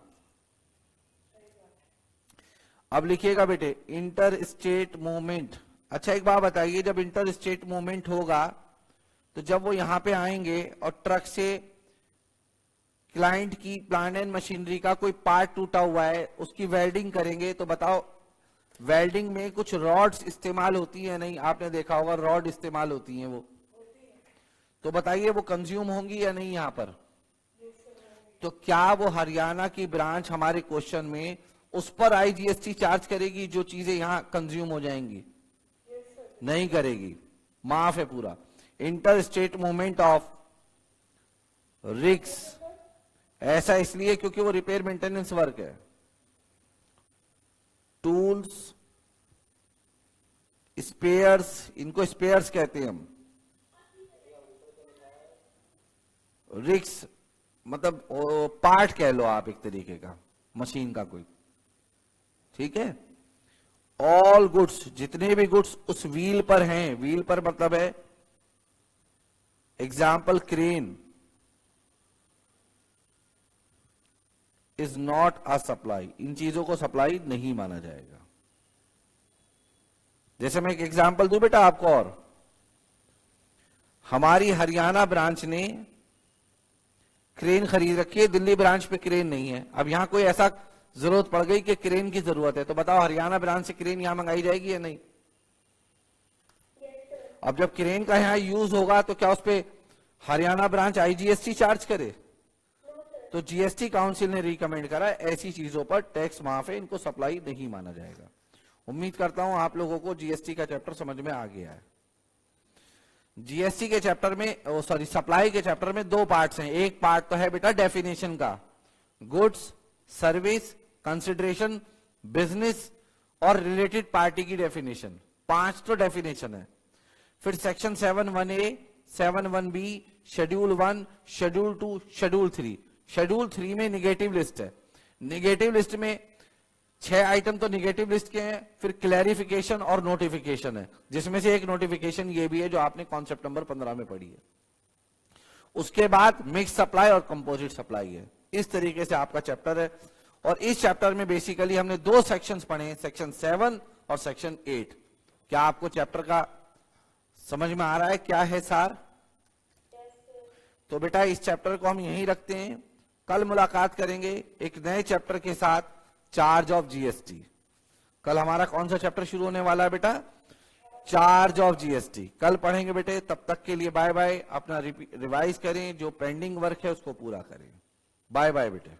अब लिखिएगा बेटे, इंटर स्टेट मूवमेंट। अच्छा एक बात बताइए, जब इंटर स्टेट मूवमेंट होगा तो जब वो यहां पे आएंगे और ट्रक से क्लाइंट की प्लांट एंड मशीनरी का कोई पार्ट टूटा हुआ है उसकी वेल्डिंग करेंगे, तो बताओ वेल्डिंग में कुछ रॉड्स इस्तेमाल होती है नहीं? आपने देखा होगा रॉड इस्तेमाल होती हैं वो, तो बताइए वो कंज्यूम होंगी या नहीं यहां पर? तो क्या वो हरियाणा की ब्रांच हमारे क्वेश्चन में उस पर आईजीएसटी चार्ज करेगी जो चीजें यहां कंज्यूम हो जाएंगी? नहीं करेगी, माफ है पूरा। Inter state movement of rigs, ऐसा इसलिए क्योंकि वो रिपेयर मेंटेनेंस वर्क है। टूल्स, स्पेयर्स, इनको स्पेयर्स कहते हैं हम। रिग्स मतलब पार्ट कह लो आप एक तरीके का, मशीन का कोई, ठीक है। ऑल गुड्स, जितने भी गुड्स उस व्हील पर हैं, व्हील पर मतलब है example crane, is not a supply, इन चीजों को सप्लाई नहीं माना जाएगा। जैसे मैं एक एग्जाम्पल दूं बेटा आपको, और हमारी हरियाणा ब्रांच ने क्रेन खरीद रखी है, दिल्ली ब्रांच पे क्रेन नहीं है। अब यहां कोई ऐसा जरूरत पड़ गई कि क्रेन की जरूरत है, तो बताओ हरियाणा ब्रांच से क्रेन यहां मंगाई जाएगी या नहीं? अब जब क्रेन का यहां यूज होगा तो क्या उस पे हरियाणा ब्रांच आईजीएसटी चार्ज करे? तो जीएसटी काउंसिल ने रिकमेंड करा ऐसी चीजों पर टैक्स माफ है, इनको सप्लाई नहीं माना जाएगा। उम्मीद करता हूं आप लोगों को जीएसटी का चैप्टर समझ में आ गया है। जीएसटी के चैप्टर में, सॉरी सप्लाई के चैप्टर में दो पार्ट्स हैं। एक पार्ट तो है बेटा डेफिनेशन का, गुड्स, सर्विस, कंसिडरेशन, बिजनेस और रिलेटेड पार्टी की डेफिनेशन, 5 तो डेफिनेशन है। फिर section 7(1)(a), 7(1)(b), schedule 1, schedule 2, schedule 3। Schedule 3 में निगेटिव लिस्ट है। निगेटिव लिस्ट में 6 आइटम तो निगेटिव लिस्ट के हैं, फिर क्लैरिफिकेशन और नोटिफिकेशन है, जिसमें से एक नोटिफिकेशन ये भी है जो आपने कॉन्सेप्ट नंबर 15 में पढ़ी है। उसके बाद मिक्स सप्लाई और कंपोजिट सप्लाई है। इस तरीके से आपका चैप्टर है, और इस चैप्टर में बेसिकली हमने 2 सेक्शंस पढ़े हैं, सेक्शन 7 और सेक्शन 8। क्या आपको चैप्टर का समझ में आ रहा है क्या है सार? तो बेटा इस चैप्टर को हम यहीं रखते हैं, कल मुलाकात करेंगे एक नए चैप्टर के साथ, चार्ज ऑफ जीएसटी। कल हमारा कौन सा चैप्टर शुरू होने वाला है बेटा? Charge of GST. कल पढ़ेंगे बेटे, तब तक के लिए बाय बाय। अपना रिवाइज करें, जो पेंडिंग वर्क है उसको पूरा करें। बाय बाय बेटे।